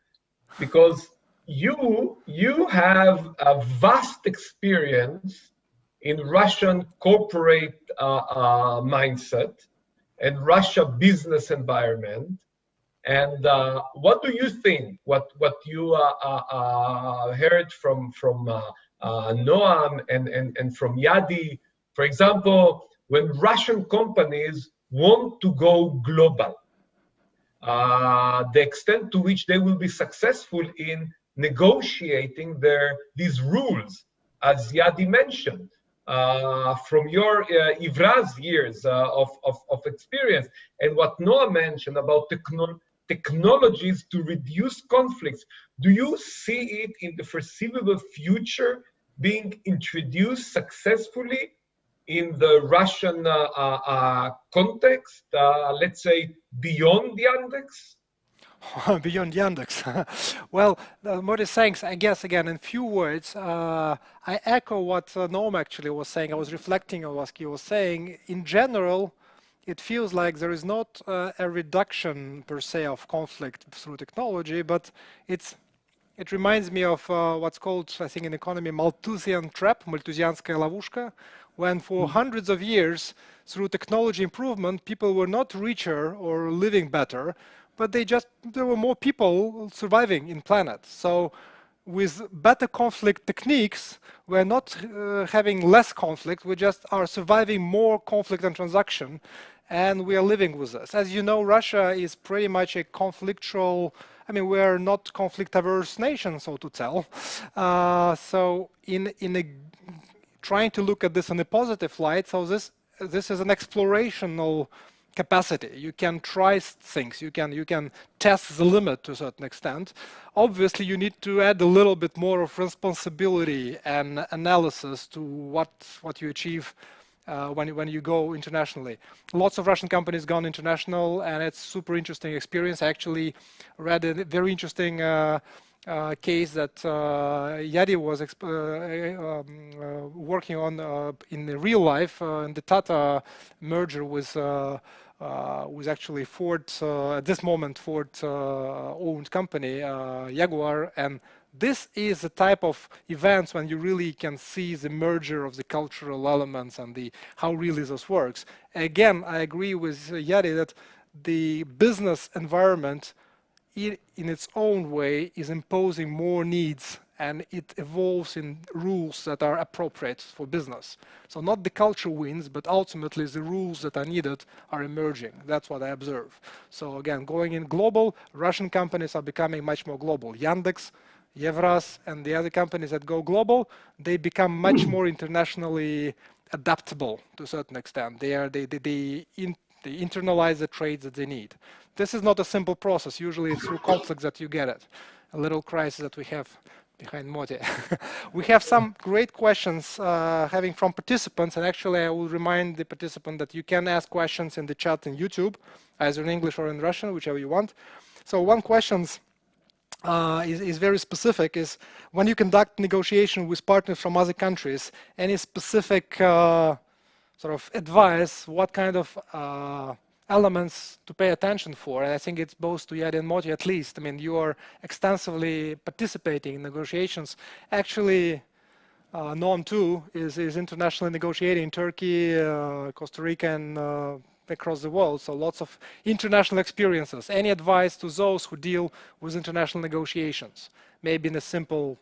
because you have a vast experience in Russian corporate mindset and Russia business environment. And what do you think? What you heard from Noam and from Yadi, for example, when Russian companies want to go global, the extent to which they will be successful in negotiating these rules, as Yadi mentioned, from your Ivraz years of experience, and what Noah mentioned about technologies to reduce conflicts. Do you see it in the foreseeable future being introduced successfully in the Russian context, let's say beyond Yandex? Beyond Yandex. Well, what is saying, I guess, again, in few words, I echo what Noam actually was saying. I was reflecting on what he was saying. In general, it feels like there is not a reduction per se of conflict through technology, but it reminds me of what's called, I think in economy, Malthusian trap, Malthusianskaya lavушка, when for hundreds of years, through technology improvement, people were not richer or living better, but there were more people surviving in planet. So with better conflict techniques, we're not having less conflict, we just are surviving more conflict and transaction, and we are living with this. As you know, Russia is pretty much a conflictual, I mean, we're not conflict-averse nation, so to tell. So trying to look at this in a positive light, so this is an explorational capacity. You can try things, you can test the limit to a certain extent. Obviously, you need to add a little bit more of responsibility and analysis to what you achieve when you go internationally. Lots of Russian companies gone international, and it's super interesting experience. I actually read a very interesting case that Yadi was working on in the real life, in the Tata merger with actually Ford, at this moment Ford owned company, Jaguar, and This is the type of events when you really can see the merger of the cultural elements and how really this works. Again, I agree with Yari that the business environment in its own way is imposing more needs, and it evolves in rules that are appropriate for business. So not the culture wins, but ultimately the rules that are needed are emerging. That's what I observe. So again, going in global, Russian companies are becoming much more global. Yandex, Evras, and the other companies that go global, they become much more internationally adaptable to a certain extent. They internalize the trades that they need. This is not a simple process. Usually it's through conflicts that you get it. A little crisis that we have behind Moti. We have some great questions having from participants, and actually I will remind the participant that you can ask questions in the chat in YouTube, either in English or in Russian, whichever you want. So one question is very specific, is when you conduct negotiation with partners from other countries, any specific sort of advice, what kind of elements to pay attention for? And I think it's both to Yari and Moti at least. I mean, you are extensively participating in negotiations. Actually, Noam too is internationally negotiating in Turkey, Costa Rica, and across the world. So lots of international experiences. Any advice to those who deal with international negotiations? Maybe in a simple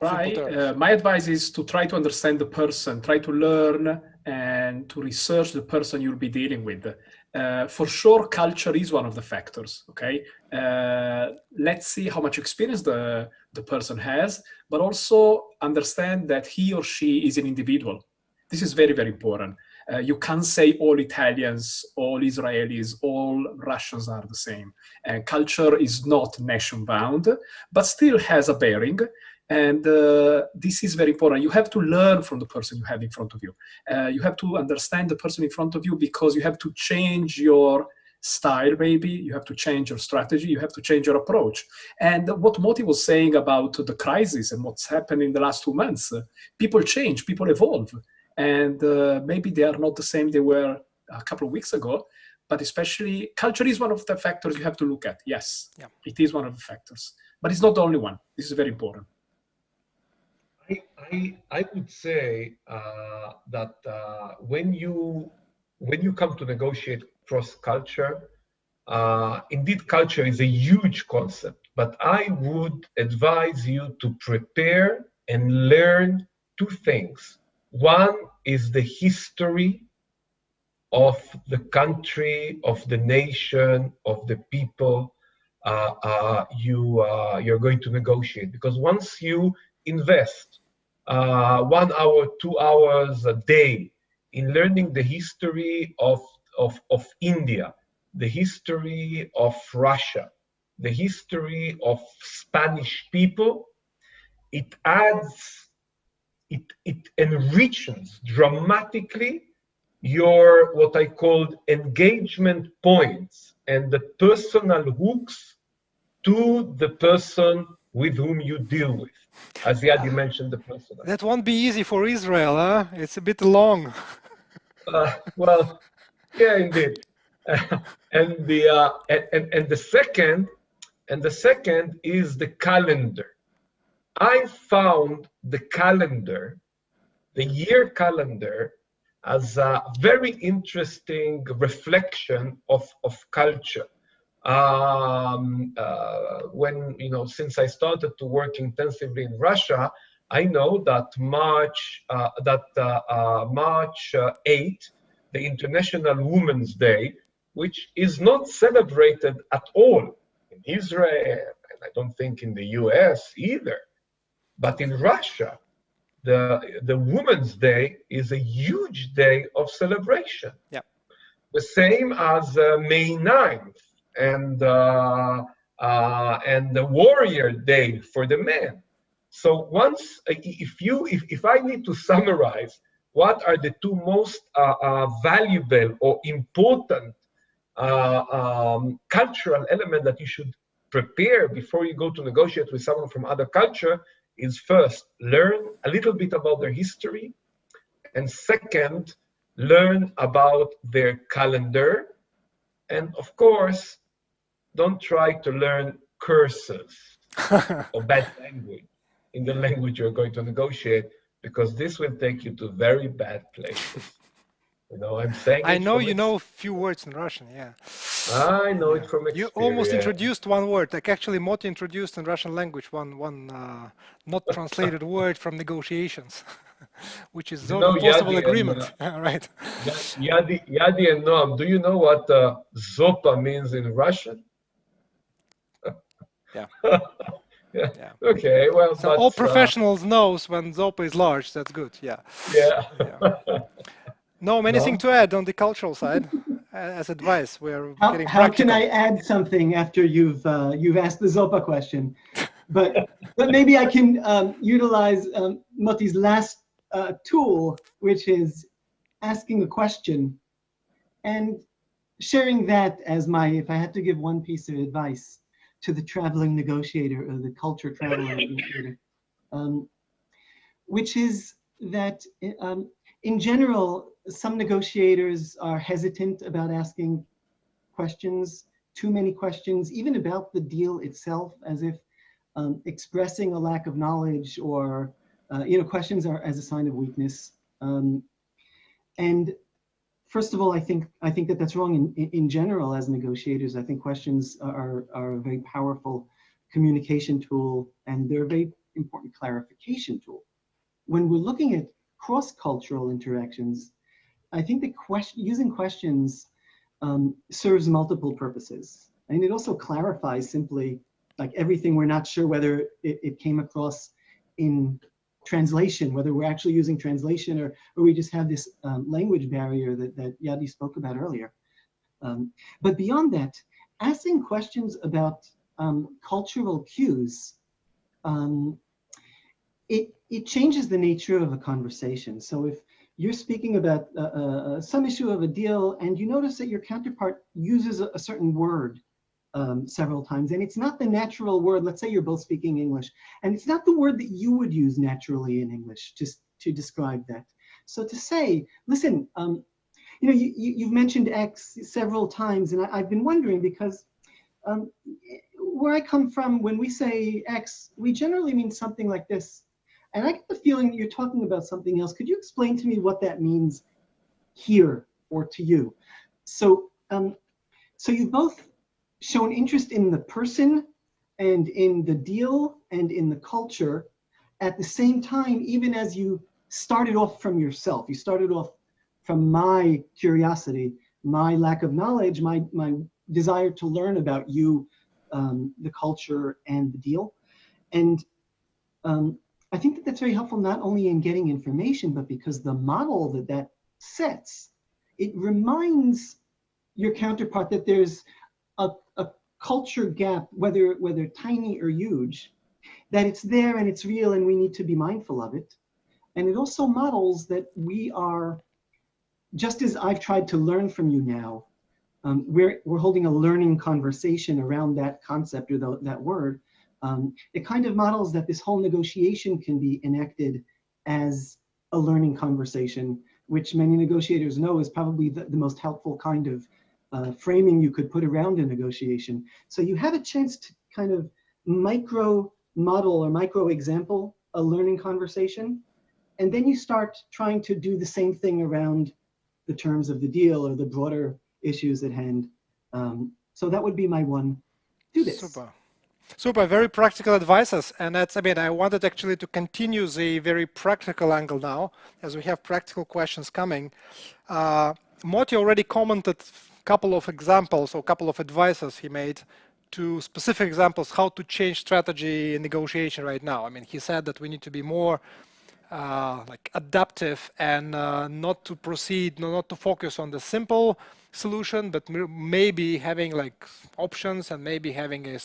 Right. My advice is to try to understand the person, try to learn and to research the person you'll be dealing with. For sure, culture is one of the factors, okay? Let's see how much experience the person has, but also understand that he or she is an individual. This is very, very important. You can't say all Italians, all Israelis, all Russians are the same. Culture is not nation-bound, but still has a bearing. And this is very important. You have to learn from the person you have in front of you. You have to understand the person in front of you, because you have to change your style, maybe. You have to change your strategy. You have to change your approach. And what Moti was saying about the crisis and what's happened in the last 2 months, people change, people evolve. And maybe they are not the same they were a couple of weeks ago. But especially, culture is one of the factors you have to look at. Yes, yeah. It is one of the factors. But it's not the only one. This is very important. I would say that when you come to negotiate cross culture, indeed culture is a huge concept, but I would advise you to prepare and learn 2 things. One is the history of the country, of the nation, of the people you're going to negotiate, because once you invest 1 hour, 2 hours a day in learning the history of India, the history of Russia, the history of Spanish people, it enriches dramatically your, what I called, engagement points and the personal hooks to the person with whom you deal with. As Yadi mentioned, the person. That won't be easy for Israel, huh? It's a bit long. Well, yeah, indeed. And the second is the calendar. I found the calendar, the year calendar, as a very interesting reflection of culture. When, since I started to work intensively in Russia, I know that March 8th, the International Women's Day, which is not celebrated at all in Israel, and I don't think in the US either, but in Russia, the Women's Day is a huge day of celebration. Yeah. The same as May 9th. And the Warrior Day for the men. So if I need to summarize what are the 2 most valuable or important cultural elements that you should prepare before you go to negotiate with someone from other culture, is first, learn a little bit about their history, and second, learn about their calendar, and of course, don't try to learn curses. or bad language in the language you're going to negotiate, because this will take you to very bad places. You know, I'm saying I it know from you know a few words in Russian, yeah. I know Yeah. it from You experience. almost introduced one word, like actually Moti introduced in Russian language one not translated word from negotiations, which is You zone know, of possible Yadi and agreement, right? Yadi and Noam, do you know what zopa means in Russian? Yeah. Yeah. Yeah. Okay. Well, So but all professionals knows when Zopa is large, that's good, yeah. yeah. Yeah. No, anything No? to add on the cultural side as advice? We're getting How can practical. I add something after you've asked the Zopa question? But maybe I can utilize Moti's last tool, which is asking a question and sharing that as my, if I had to give one piece of advice to the traveling negotiator or the culture traveler negotiator, which is that in general, some negotiators are hesitant about asking questions, too many questions, even about the deal itself, as if expressing a lack of knowledge or questions are as a sign of weakness. And first of all, I think that that's wrong in general as negotiators. I think questions are a very powerful communication tool, and they're a very important clarification tool. When we're looking at cross-cultural interactions, I think that using questions serves multiple purposes. And it also clarifies simply like everything we're not sure whether it came across in translation, whether we're actually using translation or we just have this language barrier that Yadi spoke about earlier. But beyond that, asking questions about cultural cues, it changes the nature of a conversation. So if you're speaking about some issue of a deal and you notice that your counterpart uses a certain word several times, and it's not the natural word, let's say you're both speaking English, and it's not the word that you would use naturally in English just to describe that. So to say, listen, you've mentioned X several times, and I've been wondering because where I come from, when we say X, we generally mean something like this. And I get the feeling that you're talking about something else. Could you explain to me what that means here or to you? So, so you've both shown interest in the person and in the deal and in the culture at the same time, even as you started off from yourself. You started off from my curiosity, my lack of knowledge, my desire to learn about you, the culture and the deal. And I think that that's very helpful, not only in getting information, but because the model that sets, it reminds your counterpart that there's a culture gap, whether tiny or huge, that it's there and it's real and we need to be mindful of it. And it also models that we are, just as I've tried to learn from you now, we're holding a learning conversation around that concept or that word. It kind of models that this whole negotiation can be enacted as a learning conversation, which many negotiators know is probably the most helpful kind of framing you could put around a negotiation. So you have a chance to kind of micro model or micro example a learning conversation, and then you start trying to do the same thing around the terms of the deal or the broader issues at hand. So that would be my one. Do this. Super, very practical advices. And that's, I mean, I wanted actually to continue the very practical angle now, as we have practical questions coming. Moti already commented a couple of examples or a couple of advices he made to specific examples how to change strategy in negotiation right now. I mean, he said that we need to be more like adaptive and not to proceed, not to focus on the simple solution, but maybe having like options and maybe having a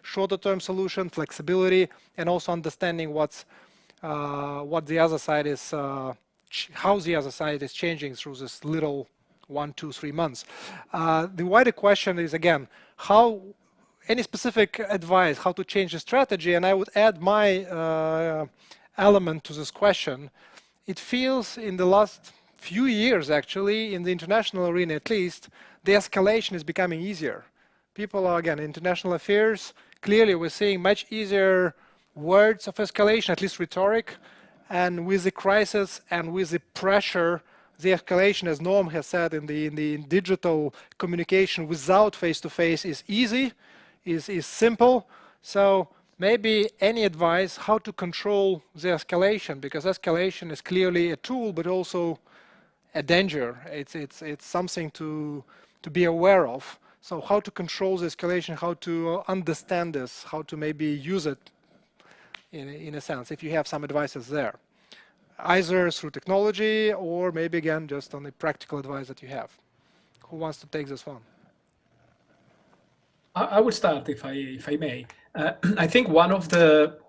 shorter term solution, flexibility, and also understanding what the other side is, how the other side is changing through this little 1, 2, 3 months. The wider question is again, any specific advice how to change the strategy, and I would add my element to this question. It feels in the last few years, actually, in the international arena at least, the escalation is becoming easier. People are, again, international affairs, clearly we're seeing much easier words of escalation, at least rhetoric, and with the crisis and with the pressure, the escalation, as Noam has said, in the digital communication without face-to-face is easy, is simple. So maybe any advice how to control the escalation, because escalation is clearly a tool, but also a danger. It's something to be aware of. So how to control the escalation, how to understand this, how to maybe use it in a sense, if you have some advices there, either through technology or maybe again just on the practical advice that you have. Who wants to take this one? I will start if I may. I think one of the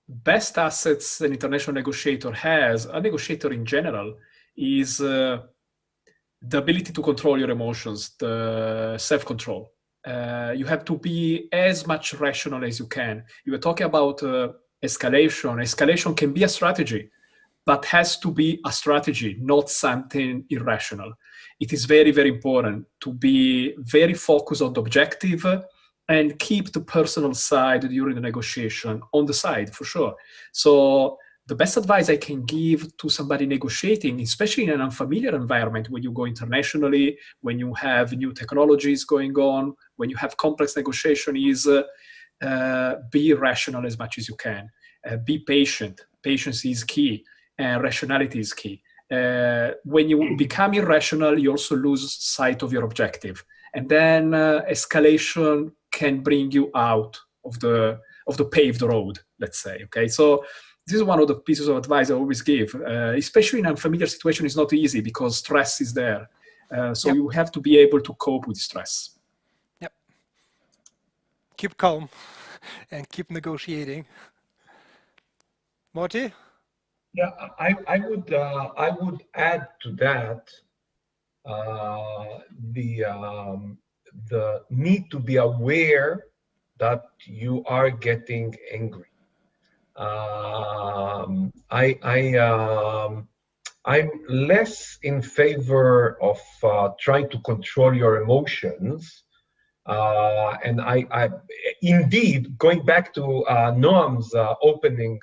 best assets an international negotiator has, a negotiator in general, is the ability to control your emotions, the self-control. You have to be as much rational as you can. You were talking about escalation. Escalation can be a strategy, but has to be a strategy, not something irrational. It is very, very important to be very focused on the objective and keep the personal side during the negotiation on the side, for sure. So the best advice I can give to somebody negotiating, especially in an unfamiliar environment, when you go internationally, when you have new technologies going on, when you have complex negotiation, is be rational as much as you can. Be patient. Patience is key, and rationality is key. When you become irrational, you also lose sight of your objective, and then escalation can bring you out of the paved road, let's say. Okay, so this is one of the pieces of advice I always give, especially in an unfamiliar situation. It's not easy because stress is there, so Yep. you have to be able to cope with stress. Yep. Keep calm and keep negotiating. Marty? Yeah, I would add to that the need to be aware that you are getting angry. I'm less in favor of trying to control your emotions. And I indeed, going back to Noam's opening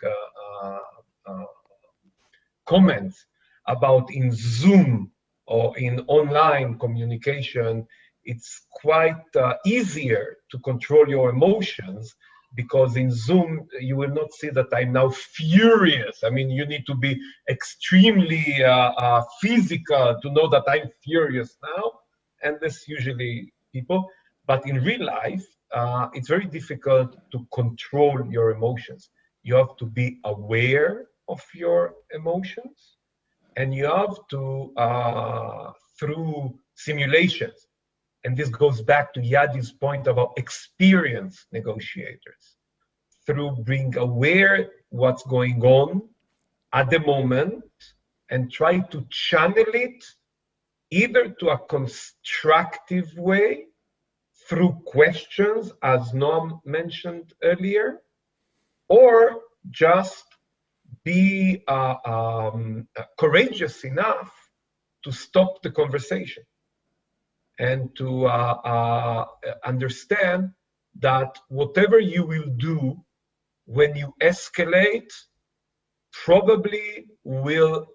comments about in Zoom or in online communication, it's quite easier to control your emotions, because in Zoom, you will not see that I'm now furious. I mean, you need to be extremely physical to know that I'm furious now, and that's usually people. But in real life, it's very difficult to control your emotions. You have to be aware of your emotions, and you have to, through simulations, and this goes back to Yadi's point about experienced negotiators, through being aware what's going on at the moment and try to channel it either to a constructive way through questions, as Noam mentioned earlier, or just be courageous enough to stop the conversation and to understand that whatever you will do when you escalate probably will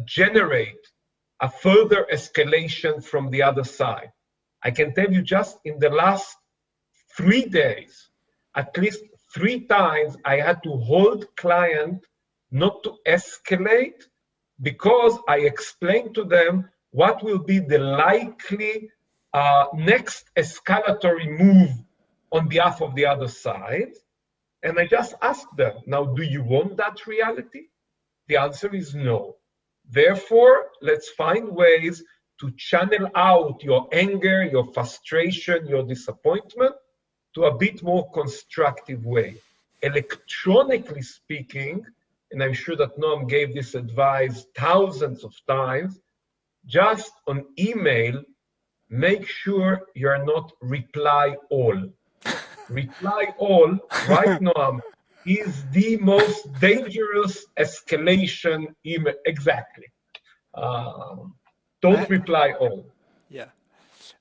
generate a further escalation from the other side. I can tell you, just in the last 3 days, at least 3 times, I had to hold client not to escalate, because I explained to them what will be the likely next escalatory move on behalf of the other side. And I just asked them, now, do you want that reality? The answer is no. Therefore, let's find ways to channel out your anger, your frustration, your disappointment to a bit more constructive way. Electronically speaking, and I'm sure that Noam gave this advice thousands of times, just on email, make sure you're not reply all. Reply all, right, Noam, is the most dangerous escalation email. Exactly. Don't reply all. Yeah.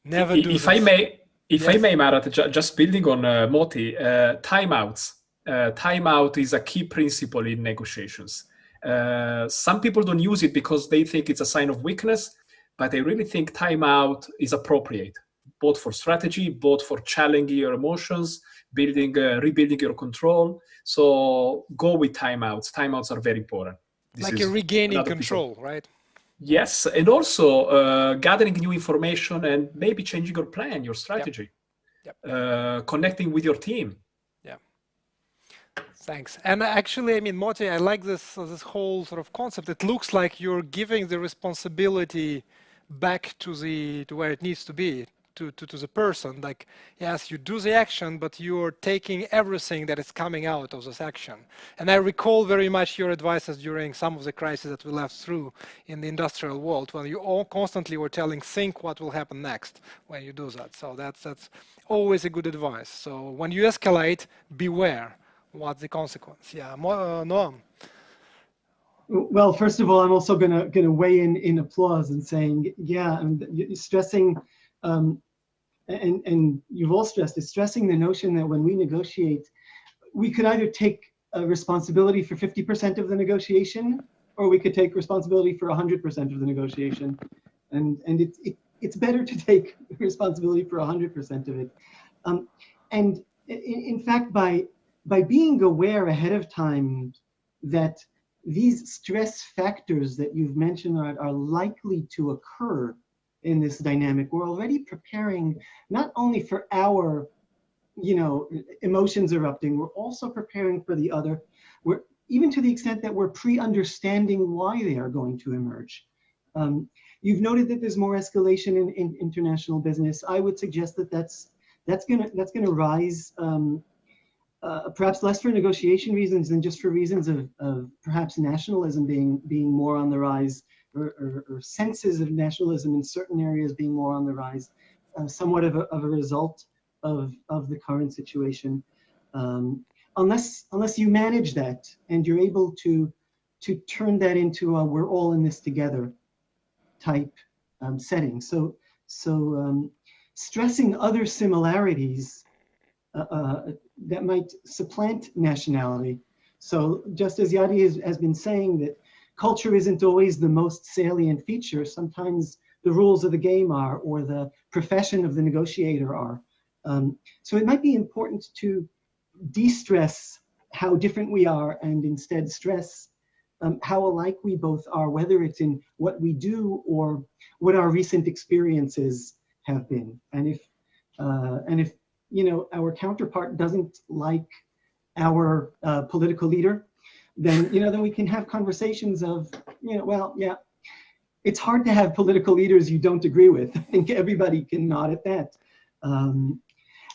Never do If this. I may, If I may, Marat, just building on Moti, timeouts. Timeout is a key principle in negotiations. Some people don't use it because they think it's a sign of weakness, but I really think timeout is appropriate, both for strategy, both for challenging your emotions, rebuilding your control. So go with timeouts. Timeouts are very important. Like a regaining control, right? Yes, and also gathering new information and maybe changing your plan, your strategy, connecting with your team. Yeah, thanks. And actually, I mean, Moti, I like this whole sort of concept. It looks like you're giving the responsibility back to where it needs to be, to the person. Like, yes, you do the action, but you're taking everything that is coming out of this action. And I recall very much your advices during some of the crises that we lived through in the industrial world, when you all constantly were telling, think what will happen next when you do that. So that's always a good advice. So when you escalate, beware what's the consequence. Yeah, Noam. Well, first of all, I'm also gonna weigh in applause and saying, yeah, and stressing. And you've all stressed it, stressing the notion that when we negotiate, we could either take responsibility for 50% of the negotiation, or we could take responsibility for 100% of the negotiation. And it's better to take responsibility for 100% of it. And in fact, by being aware ahead of time that these stress factors that you've mentioned are likely to occur in this dynamic, we're already preparing not only for our, emotions erupting, we're also preparing for the other. We're even to the extent that we're pre-understanding why they are going to emerge. You've noted that there's more escalation in international business. I would suggest that that's gonna rise, perhaps less for negotiation reasons than just for reasons of perhaps nationalism being more on the rise. Or senses of nationalism in certain areas being more on the rise, somewhat of a result of the current situation. Unless you manage that and you're able to turn that into a we're all in this together type setting. So stressing other similarities that might supplant nationality. So just as Yadi has been saying that culture isn't always the most salient feature. Sometimes the rules of the game are, or the profession of the negotiator are. So it might be important to de-stress how different we are and instead stress how alike we both are, whether it's in what we do or what our recent experiences have been. And if our counterpart doesn't like our political leader, then we can have conversations of, well, yeah, it's hard to have political leaders you don't agree with. I think everybody can nod at that. And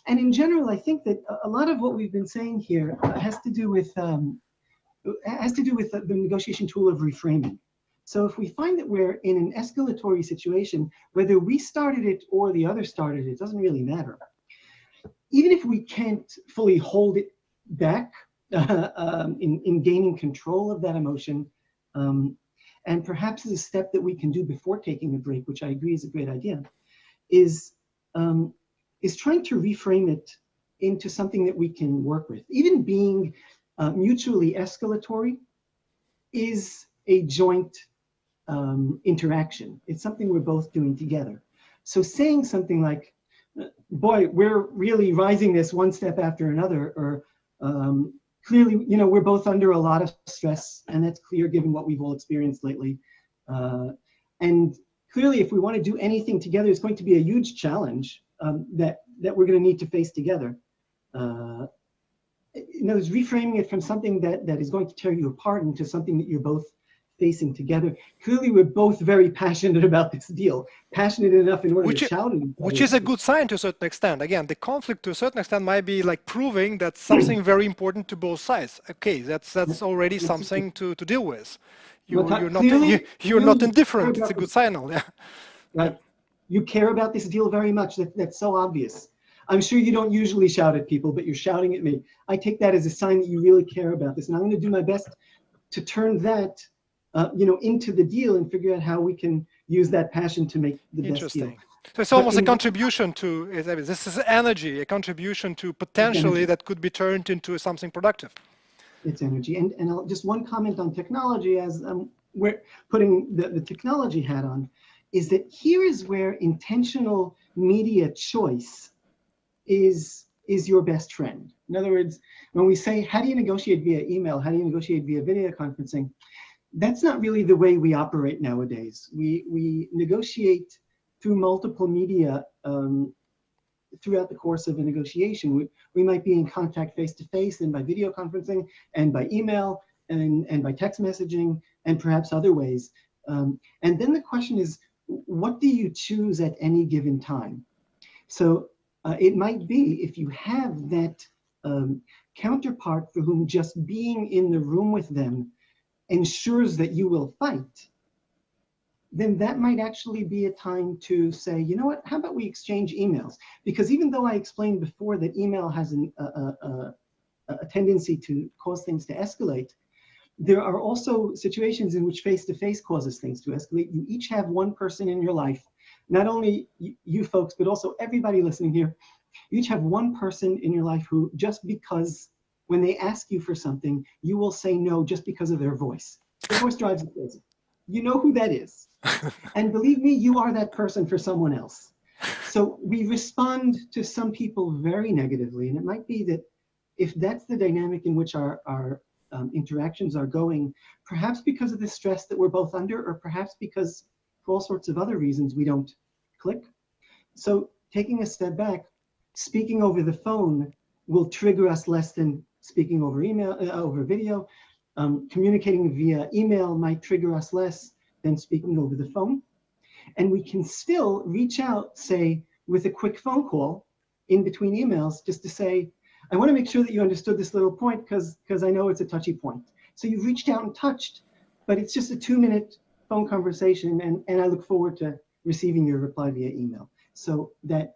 in general, I think that a lot of what we've been saying here has to do with the negotiation tool of reframing. So if we find that we're in an escalatory situation, whether we started it or the other started it, doesn't really matter. Even if we can't fully hold it back, in gaining control of that emotion, and perhaps as a step that we can do before taking a break, which I agree is a great idea, is trying to reframe it into something that we can work with. Even being mutually escalatory is a joint interaction. It's something we're both doing together. So saying something like, boy, we're really rising this one step after another, or clearly, we're both under a lot of stress, and that's clear given what we've all experienced lately. And clearly, if we want to do anything together, it's going to be a huge challenge that we're going to need to face together. It's reframing it from something that is going to tear you apart into something that you're both facing together. Clearly, we're both very passionate about this deal, passionate enough in order to shout it. Which is a good sign to a certain extent. Again, the conflict to a certain extent might be like proving that something very important to both sides. Okay, that's already something to deal with. You're not indifferent. It's a good signal. Yeah. Right. You care about this deal very much. That's so obvious. I'm sure you don't usually shout at people, but you're shouting at me. I take that as a sign that you really care about this, and I'm going to do my best to turn that into the deal and figure out how we can use that passion to make the best deal. So it's almost a contribution to, this is energy, a contribution to potentially that could be turned into something productive. It's energy. And just one comment on technology, as we're putting the technology hat on, is that here is where intentional media choice is your best friend. In other words, when we say, how do you negotiate via email? How do you negotiate via video conferencing? That's not really the way we operate nowadays. We negotiate through multiple media throughout the course of a negotiation. We might be in contact face-to-face and by video conferencing and by email and by text messaging and perhaps other ways. And then the question is, what do you choose at any given time? So it might be if you have that counterpart for whom just being in the room with them ensures that you will fight, then that might actually be a time to say, you know what, how about we exchange emails? Because even though I explained before that email has a tendency to cause things to escalate, there are also situations in which face-to-face causes things to escalate. You each have one person in your life, not only you folks, but also everybody listening here. You each have one person in your life who, just because when they ask you for something, you will say no just because of their voice. Their voice drives you crazy. You know who that is. And believe me, you are that person for someone else. So we respond to some people very negatively. And it might be that if that's the dynamic in which our interactions are going, perhaps because of the stress that we're both under, or perhaps because for all sorts of other reasons we don't click. So taking a step back, speaking over the phone will trigger us less than speaking over email, over video. Communicating via email might trigger us less than speaking over the phone. And we can still reach out, say, with a quick phone call in between emails, just to say, I want to make sure that you understood this little point because I know it's a touchy point. So you've reached out and touched, but it's just a 2-minute phone conversation, and I look forward to receiving your reply via email. So that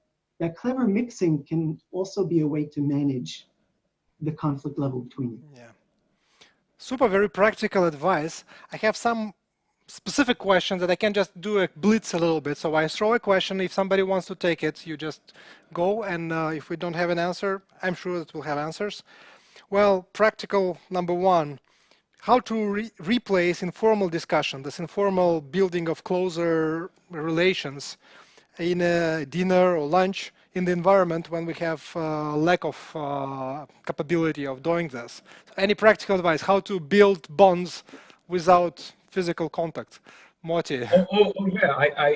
clever mixing can also be a way to manage the conflict level between you. Yeah. Super, very practical advice. I have some specific questions that I can just do a blitz a little bit. So I throw a question. If somebody wants to take it, you just go. And if we don't have an answer, I'm sure that we'll have answers. Well, practical number one, how to replace informal discussion, this informal building of closer relations in a dinner or lunch in the environment when we have lack of capability of doing this. So any practical advice, how to build bonds without physical contact? Moti.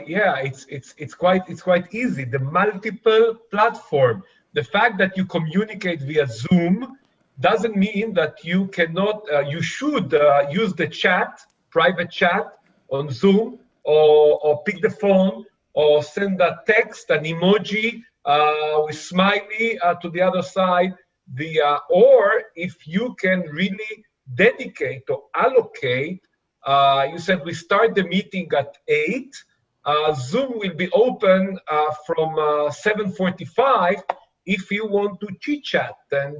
Yeah, it's quite easy. The multiple platform, the fact that you communicate via Zoom doesn't mean that you cannot, you should use the chat, private chat on Zoom, or pick the phone, or send a text, an emoji with smiley to the other side. Or if you can really dedicate or allocate, you said we start the meeting at 8. Zoom will be open from 7:45 if you want to chit chat. And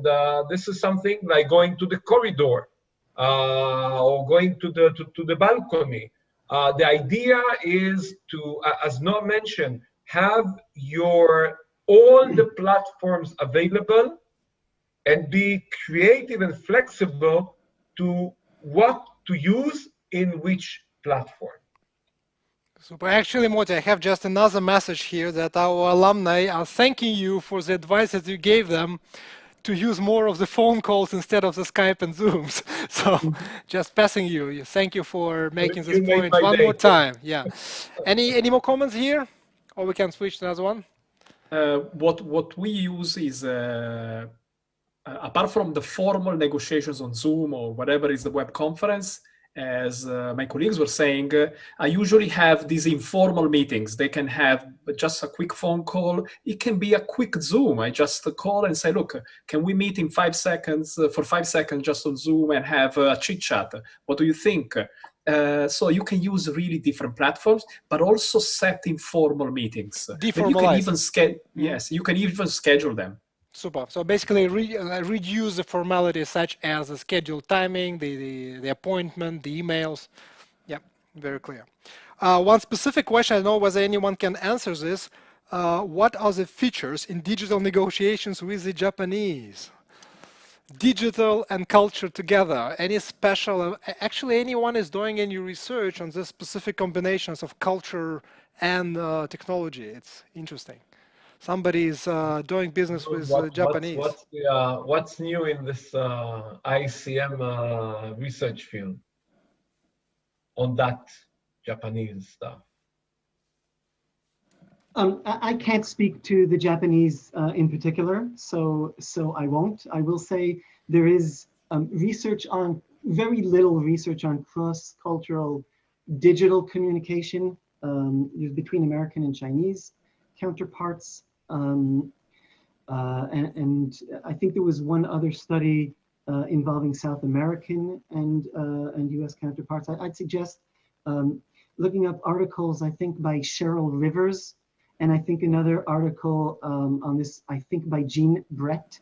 this is something like going to the corridor or going to the balcony. The idea is to, as Noah mentioned, have all the platforms available and be creative and flexible to what to use in which platform. Super. Actually, Moti, I have just another message here that our alumni are thanking you for the advice that you gave them to use more of the phone calls instead of the Skype and Zooms. So just passing you. Thank you for making this point one more time. Yeah. Any more comments here? Or we can switch to another one? What we use is, apart from the formal negotiations on Zoom or whatever is the web conference, as my colleagues were saying, I usually have these informal meetings. They can have just a quick phone call. It can be a quick Zoom. I just call and say, look, can we meet in 5 seconds, for 5 seconds just on Zoom and have a chit chat? What do you think? So you can use really different platforms, but also set informal meetings. You can even yes, you can even schedule them. Super. So basically reduce the formalities such as the scheduled timing, the appointment, the emails. Yeah, Very clear. One specific question, I don't know whether anyone can answer this. What are the features in digital negotiations with the Japanese? Digital and culture together. Any special, actually anyone is doing any research on the specific combinations of culture and technology? It's interesting. Somebody is doing business with Japanese. What's new in this ICM research field on that Japanese stuff? I can't speak to the Japanese in particular, so I won't. I will say there is very little research on cross-cultural digital communication between American and Chinese counterparts. And I think there was one other study involving South American and US counterparts. I'd suggest looking up articles, I think by Cheryl Rivers, and I think another article on this, I think by Jean Brett.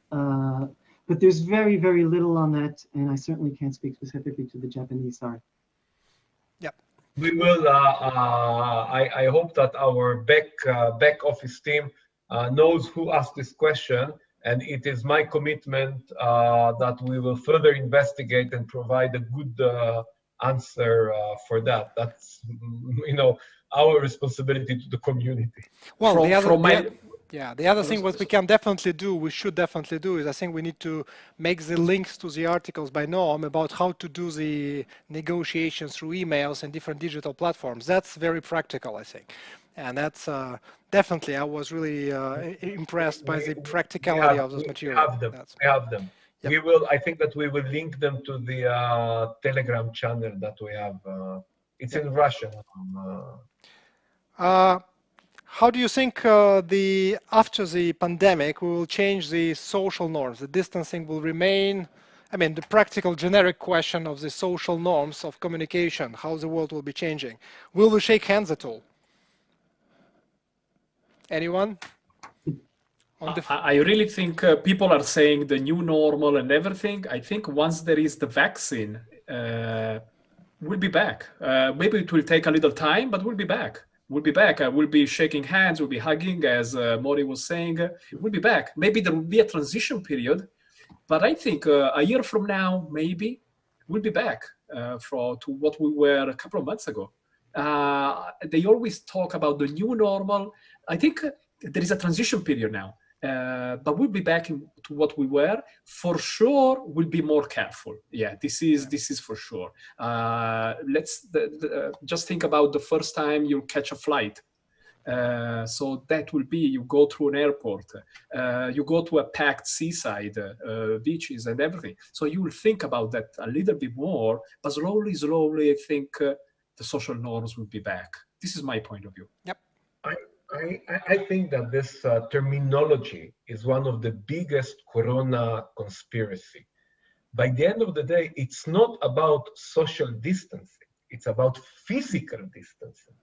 But there's very, very little on that, and I certainly can't speak specifically to the Japanese, sorry. Yep. We will, I hope that our back office team knows who asked this question, and it is my commitment that we will further investigate and provide a good answer for that. That's, our responsibility to the community. Well, the other thing what we should definitely do is I think we need to make the links to the articles by Noam about how to do the negotiations through emails and different digital platforms. That's very practical, I think. And that's definitely, I was really impressed by the practicality of this material. We have them. Yep. We will, I think that we will link them to the Telegram channel that we have. It's in Russian. How do you think after the pandemic we will change the social norms? The distancing will remain? I mean, the practical generic question of the social norms of communication, how the world will be changing. Will we shake hands at all? Anyone? I really think people are saying the new normal and everything. I think once there is the vaccine, we'll be back. Maybe it will take a little time, but we'll be back. We'll be back. We'll be shaking hands. We'll be hugging, as Mori was saying. We'll be back. Maybe there will be a transition period, but I think a year from now, maybe we'll be back to what we were a couple of months ago. They always talk about the new normal. I think there is a transition period now. But we'll be back to what we were. For sure, we'll be more careful. Yeah, this is for sure. Let's just think about the first time you catch a flight. So that will be, you go through an airport, you go to a packed seaside, beaches and everything. So you will think about that a little bit more, but slowly, I think the social norms will be back. This is my point of view. Yep. I think that this terminology is one of the biggest corona conspiracy. By the end of the day, it's not about social distancing. It's about physical distancing.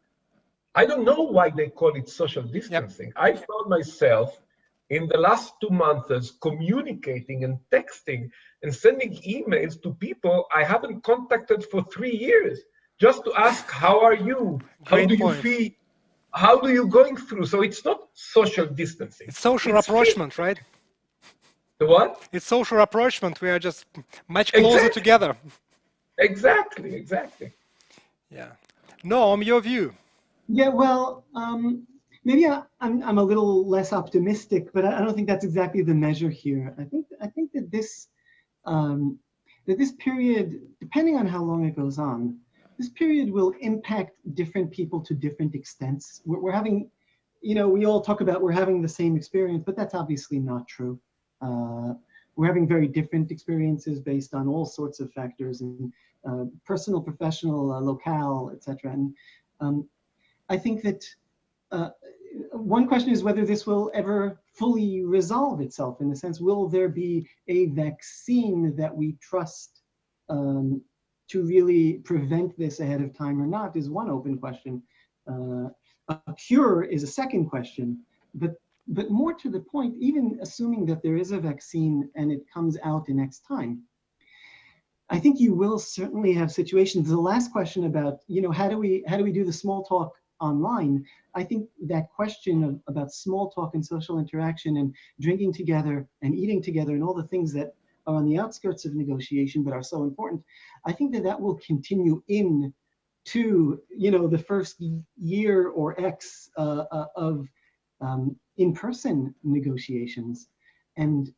I don't know why they call it social distancing. Yep. I found myself in the last 2 months communicating and texting and sending emails to people I haven't contacted for 3 years, just to ask, how are you? How do you feel? How do you going through? So it's not social distancing. It's social rapprochement, right? The what? It's social rapprochement. We are just much closer together. Exactly. Yeah. Noam, your view? Yeah, well, maybe I'm a little less optimistic, but I don't think that's exactly the measure here. I think that this period, depending on how long it goes on, this period will impact different people to different extents. We're having, we all talk about we're having the same experience, but that's obviously not true. We're having very different experiences based on all sorts of factors, and personal, professional, locale, etc. And I think that one question is whether this will ever fully resolve itself, in the sense, will there be a vaccine that we trust to really prevent this ahead of time or not, is one open question. A cure is a second question, but more to the point, even assuming that there is a vaccine and it comes out in X time, I think you will certainly have situations. The last question about, how do we do the small talk online? I think that question about small talk and social interaction and drinking together and eating together and all the things that are on the outskirts of negotiation but are so important, I think that will continue to the first year or X of in-person negotiations. And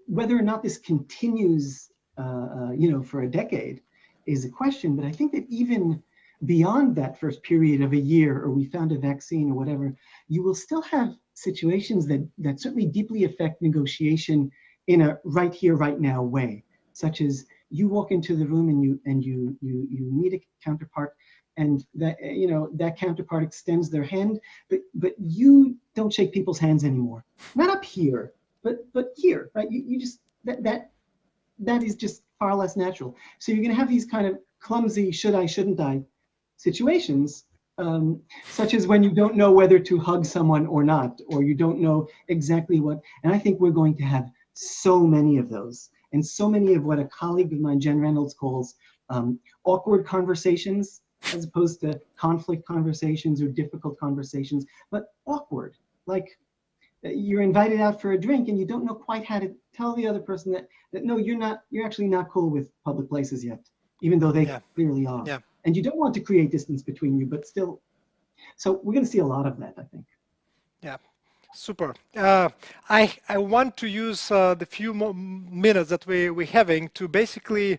whether or not this continues, for a decade is a question. But I think that even beyond that first period of a year, or we found a vaccine or whatever, you will still have situations that certainly deeply affect negotiation in a right here, right now way, such as you walk into the room and you meet a counterpart, and that counterpart extends their hand, but you don't shake people's hands anymore. Not up here, but here, right? You just that is just far less natural. So you're going to have these kind of clumsy should I, shouldn't I situations, such as when you don't know whether to hug someone or not, or you don't know exactly what. And I think we're going to have so many of those, and so many of what a colleague of mine, Jen Reynolds, calls awkward conversations, as opposed to conflict conversations or difficult conversations, but awkward. Like you're invited out for a drink and you don't know quite how to tell the other person that no, you're actually not cool with public places yet, even though they clearly are. Yeah. And you don't want to create distance between you, but still. So we're going to see a lot of that, I think. Yeah. Super. I want to use the few more minutes that we're having to basically,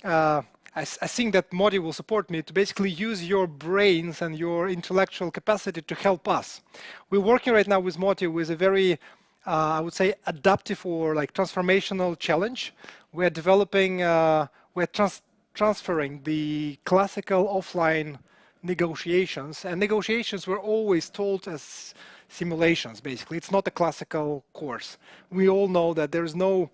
I think that Modi will support me, to basically use your brains and your intellectual capacity to help us. We're working right now with Modi with a very, I would say, adaptive or like transformational challenge. We're developing, transferring the classical offline negotiations, and negotiations were always told as simulations. Basically, it's not a classical course. We all know that there is no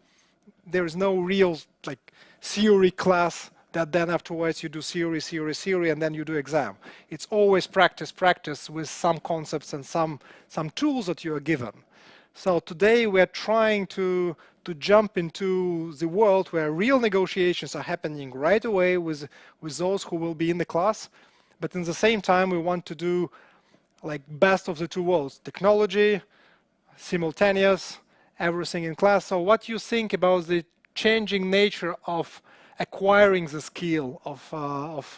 real like theory class that then afterwards you do theory, and then you do exam. It's always practice with some concepts and some tools that you are given. So today we're trying to jump into the world where real negotiations are happening right away with those who will be in the class. But in the same time, we want to do like best of the two worlds: technology, simultaneous, everything in class. So what do you think about the changing nature of acquiring the skill of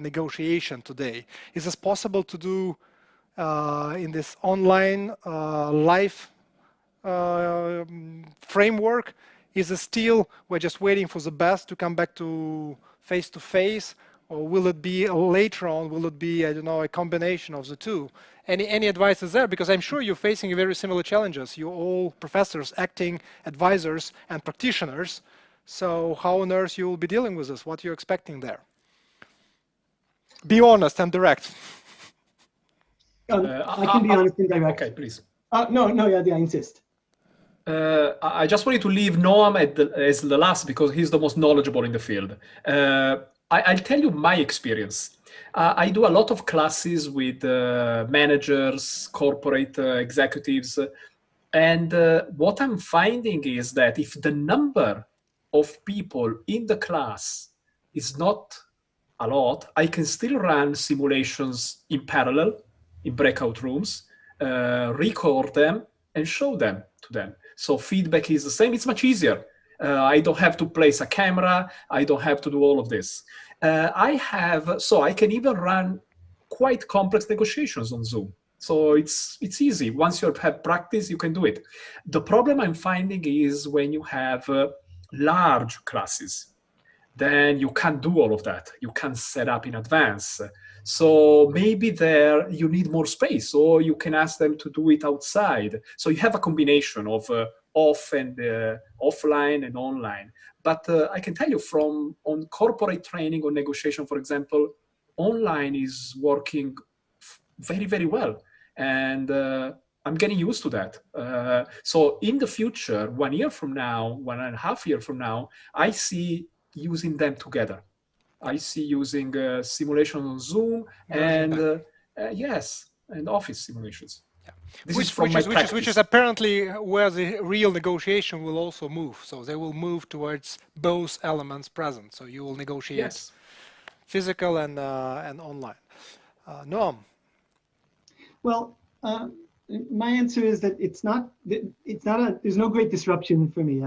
negotiation today? Is this possible to do in this online live framework? Is it still we're just waiting for the best to come back to face-to-face? Or will it be later on, will it be, I don't know, a combination of the two? Any advice is there? Because I'm sure you're facing very similar challenges. You're all professors, acting advisors, and practitioners. So how on earth you will be dealing with this? What you're expecting there? Be honest and direct. I can be honest and direct. Okay, please. No, I insist. I just wanted to leave Noam as the last because he's the most knowledgeable in the field. I'll tell you my experience. I do a lot of classes with managers, corporate executives, and what I'm finding is that if the number of people in the class is not a lot, I can still run simulations in parallel in breakout rooms, record them, and show them to them. So feedback is the same. It's much easier. I don't have to place a camera. I don't have to do all of this. So I can even run quite complex negotiations on Zoom. So it's easy. Once you have practice, you can do it. The problem I'm finding is when you have large classes, then you can't do all of that. You can't set up in advance. So maybe there you need more space, or you can ask them to do it outside. So you have a combination of offline and online. But I can tell you on corporate training or negotiation, for example, online is working very, very well. And I'm getting used to that. So in the future, 1 year from now, 1.5 years from now, I see using them together. I see using simulation on Zoom and yes, and office simulations. Which is apparently where the real negotiation will also move. So they will move towards both elements present. So you will negotiate physical and online. Noam. Well, my answer is that there's no great disruption for me.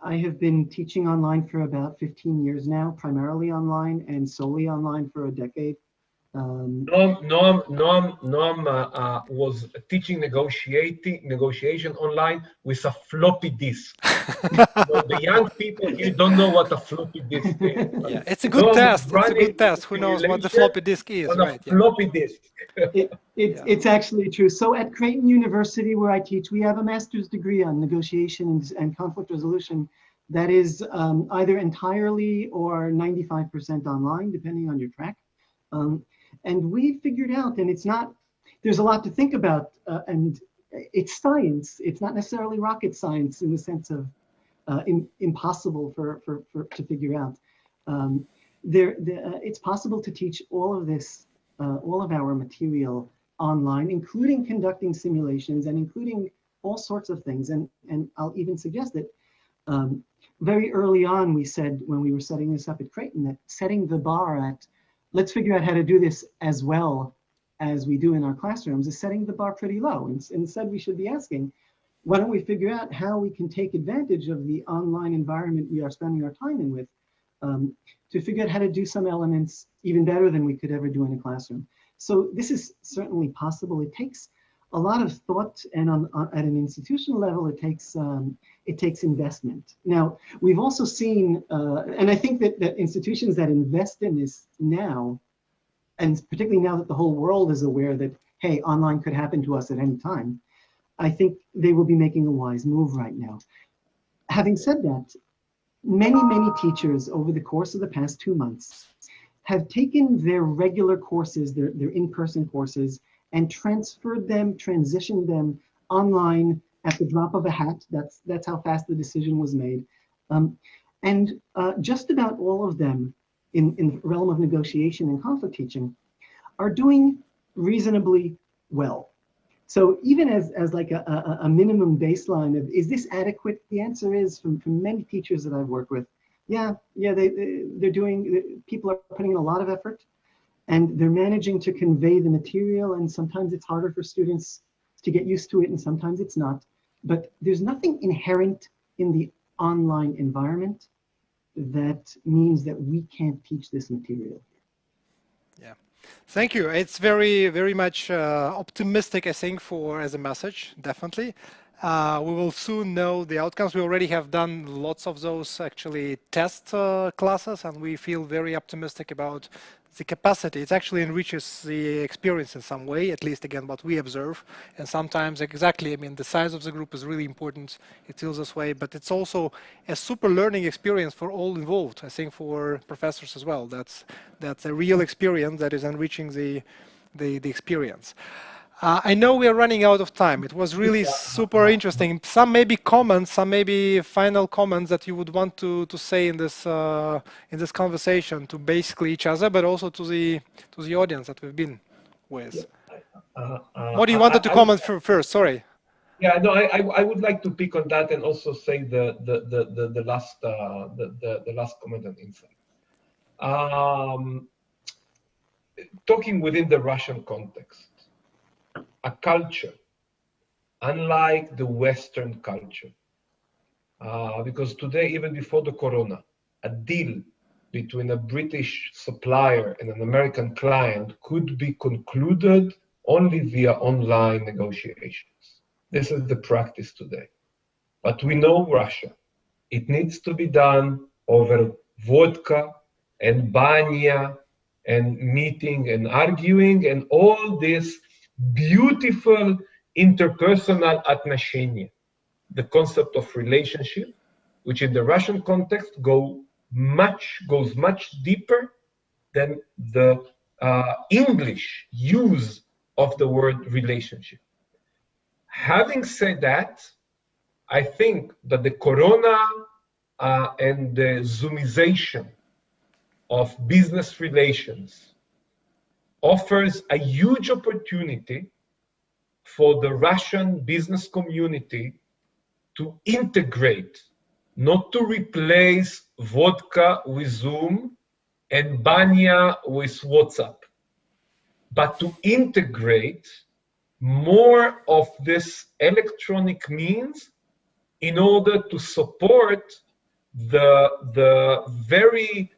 I have been teaching online for about 15 years now, primarily online and solely online for a decade. Noam was teaching negotiation online with a floppy disk. So the young people here don't know what a floppy disk is. Yeah, it's a good test. It's a good test. Who knows what the floppy disk is, right? Floppy disk. It's actually true. So at Creighton University, where I teach, we have a master's degree on negotiation and conflict resolution that is either entirely or 95% online, depending on your track. And we figured out, and there's a lot to think about, and it's science. It's not necessarily rocket science in the sense of impossible to figure out. It's possible to teach all of this, all of our material online, including conducting simulations and including all sorts of things. And I'll even suggest that very early on, we said when we were setting this up at Creighton, that setting the bar at, let's figure out how to do this as well as we do in our classrooms, is setting the bar pretty low. And instead, we should be asking, why don't we figure out how we can take advantage of the online environment we are spending our time in with to figure out how to do some elements even better than we could ever do in a classroom. So this is certainly possible. It takes a lot of thought, and at an institutional level, it takes investment. Now, we've also seen, and I think that institutions that invest in this now, and particularly now that the whole world is aware that, hey, online could happen to us at any time, I think they will be making a wise move right now. Having said that, many, many teachers over the course of the past 2 months have taken their regular courses, their in-person courses, and transferred them, transitioned them online at the drop of a hat. That's how fast the decision was made. And just about all of them in the realm of negotiation and conflict teaching are doing reasonably well. So even as like a minimum baseline of, is this adequate? The answer is, from many teachers that I've worked with, people are putting in a lot of effort, and they're managing to convey the material, and sometimes it's harder for students to get used to it, and sometimes it's not. But there's nothing inherent in the online environment that means that we can't teach this material. Yeah, thank you. It's very, very much optimistic, I think, as a message, definitely. We will soon know the outcomes. We already have done lots of those actually test classes, and we feel very optimistic about the capacity. It actually enriches the experience in some way, at least again what we observe. And sometimes exactly, I mean, the size of the group is really important. It feels this way, but it's also a super learning experience for all involved. I think for professors as well. That's a real experience that is enriching the experience. I know we are running out of time. It was really super interesting. Some maybe comments, some maybe final comments that you would want to say in this conversation to basically each other, but also to the audience that we've been with. What do you wanted to comment first? Sorry. Yeah, no, I would like to pick on that and also say the last comment and insight. Talking within the Russian context, a culture, unlike the Western culture, because today, even before the corona, a deal between a British supplier and an American client could be concluded only via online negotiations. This is the practice today. But we know Russia. It needs to be done over vodka and banya and meeting and arguing and all this beautiful interpersonal отношения, the concept of relationship, which in the Russian context goes much deeper than the English use of the word relationship. Having said that, I think that the corona and the Zoomization of business relations offers a huge opportunity for the Russian business community to integrate, not to replace vodka with Zoom and Banya with WhatsApp, but to integrate more of this electronic means in order to support the very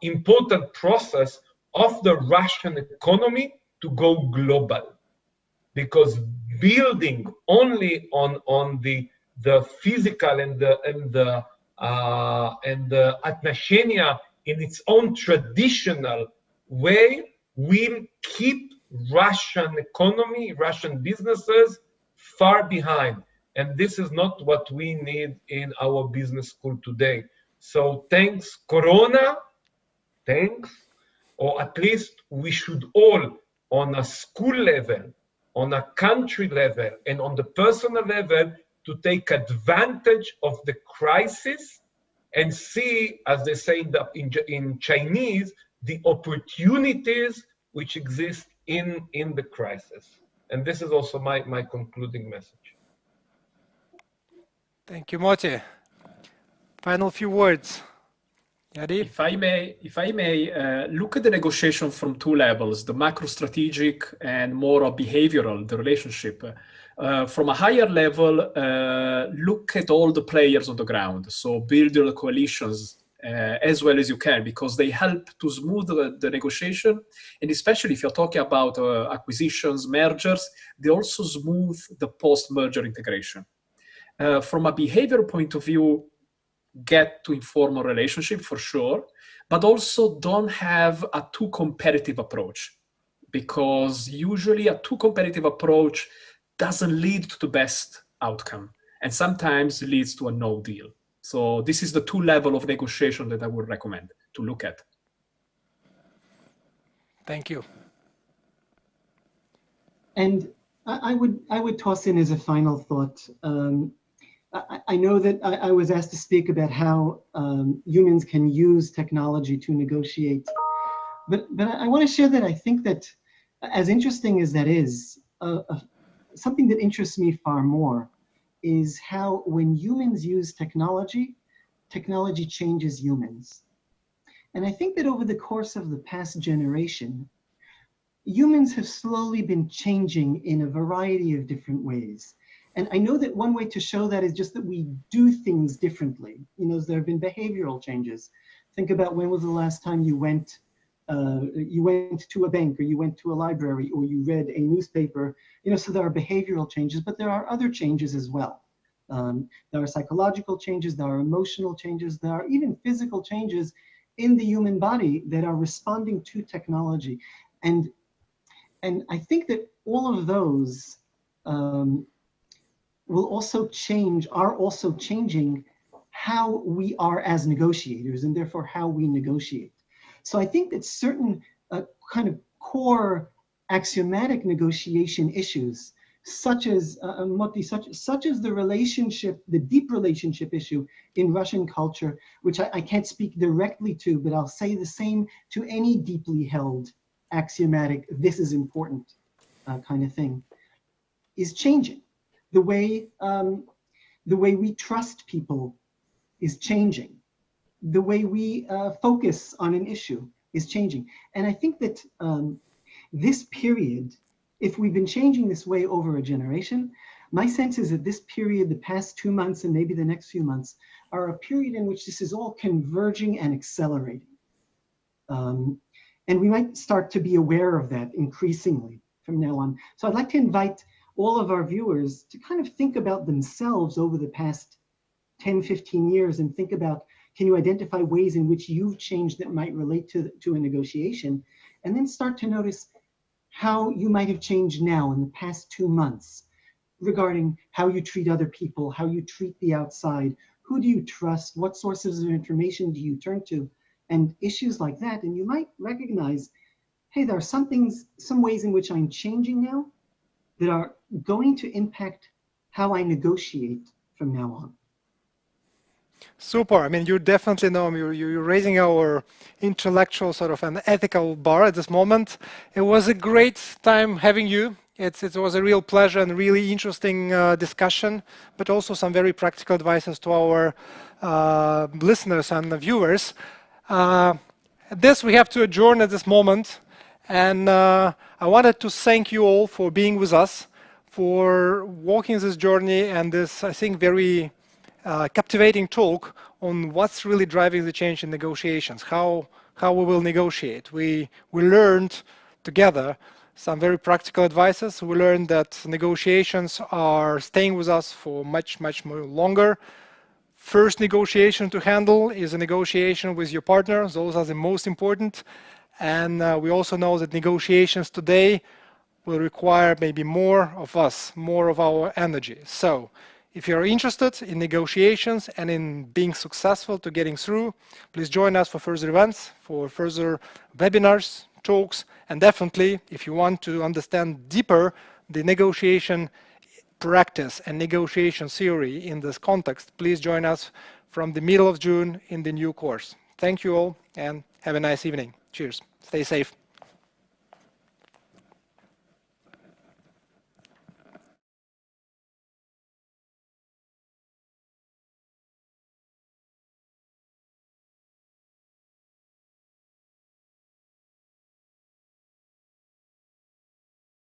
important process of the Russian economy to go global. Because building only on the physical and the отношения in its own traditional way will keep Russian economy, Russian businesses far behind. And this is not what we need in our business school today. So thanks, Corona, thanks, or at least we should all, on a school level, on a country level, and on the personal level, to take advantage of the crisis and see, as they say in Chinese, the opportunities which exist in the crisis. And this is also my concluding message. Thank you, Moti. Final few words. Yadi? If I may look at the negotiation from two levels, the macro strategic and more of behavioral, the relationship. From a higher level, look at all the players on the ground. So build your coalitions as well as you can, because they help to smooth the negotiation. And especially if you're talking about acquisitions, mergers, they also smooth the post-merger integration. From a behavioral point of view, get to informal relationship for sure, but also don't have a too competitive approach, because usually a too competitive approach doesn't lead to the best outcome and sometimes leads to a no deal. So this is the two level of negotiation that I would recommend to look at. Thank you. And I would toss in as a final thought. I know that I was asked to speak about how humans can use technology to negotiate, but I want to share that I think that, as interesting as that is, something that interests me far more is how when humans use technology, technology changes humans. And I think that over the course of the past generation, humans have slowly been changing in a variety of different ways. And I know that one way to show that is just that we do things differently. You know, there have been behavioral changes. Think about when was the last time you went to a bank, or you went to a library, or you read a newspaper. You know, so there are behavioral changes, but there are other changes as well. There are psychological changes, there are emotional changes, there are even physical changes in the human body that are responding to technology. And I think that all of those are also changing how we are as negotiators, and therefore how we negotiate. So I think that certain kind of core axiomatic negotiation issues, such as such as the relationship, the deep relationship issue in Russian culture, which I can't speak directly to, but I'll say the same to any deeply held axiomatic, this is important kind of thing, is changing. The way we trust people is changing. The way we focus on an issue is changing. And I think that this period, if we've been changing this way over a generation, my sense is that this period, the past 2 months and maybe the next few months, are a period in which this is all converging and accelerating. And we might start to be aware of that increasingly from now on. So I'd like to invite all of our viewers to kind of think about themselves over the past 10, 15 years and think about, can you identify ways in which you've changed that might relate to a negotiation? And then start to notice how you might have changed now in the past 2 months regarding how you treat other people, how you treat the outside, who do you trust, what sources of information do you turn to, and issues like that. And you might recognize, hey, there are some ways in which I'm changing now that are going to impact how I negotiate from now on. Super. I mean, you definitely know you're raising our intellectual sort of an ethical bar at this moment. It was a great time having you. It was a real pleasure and really interesting discussion, but also some very practical advices to our listeners and viewers. This we have to adjourn at this moment, and I wanted to thank you all for being with us, for walking this journey and this, I think, very captivating talk on what's really driving the change in negotiations, how we will negotiate. We learned together some very practical advices. We learned that negotiations are staying with us for much more longer. First negotiation to handle is a negotiation with your partner. Those are the most important. And we also know that negotiations today will require maybe more of us, more of our energy. So if you're interested in negotiations and in being successful to getting through, please join us for further events, for further webinars, talks, and definitely if you want to understand deeper the negotiation practice and negotiation theory in this context, please join us from the middle of June in the new course. Thank you all and have a nice evening. Cheers. Stay safe.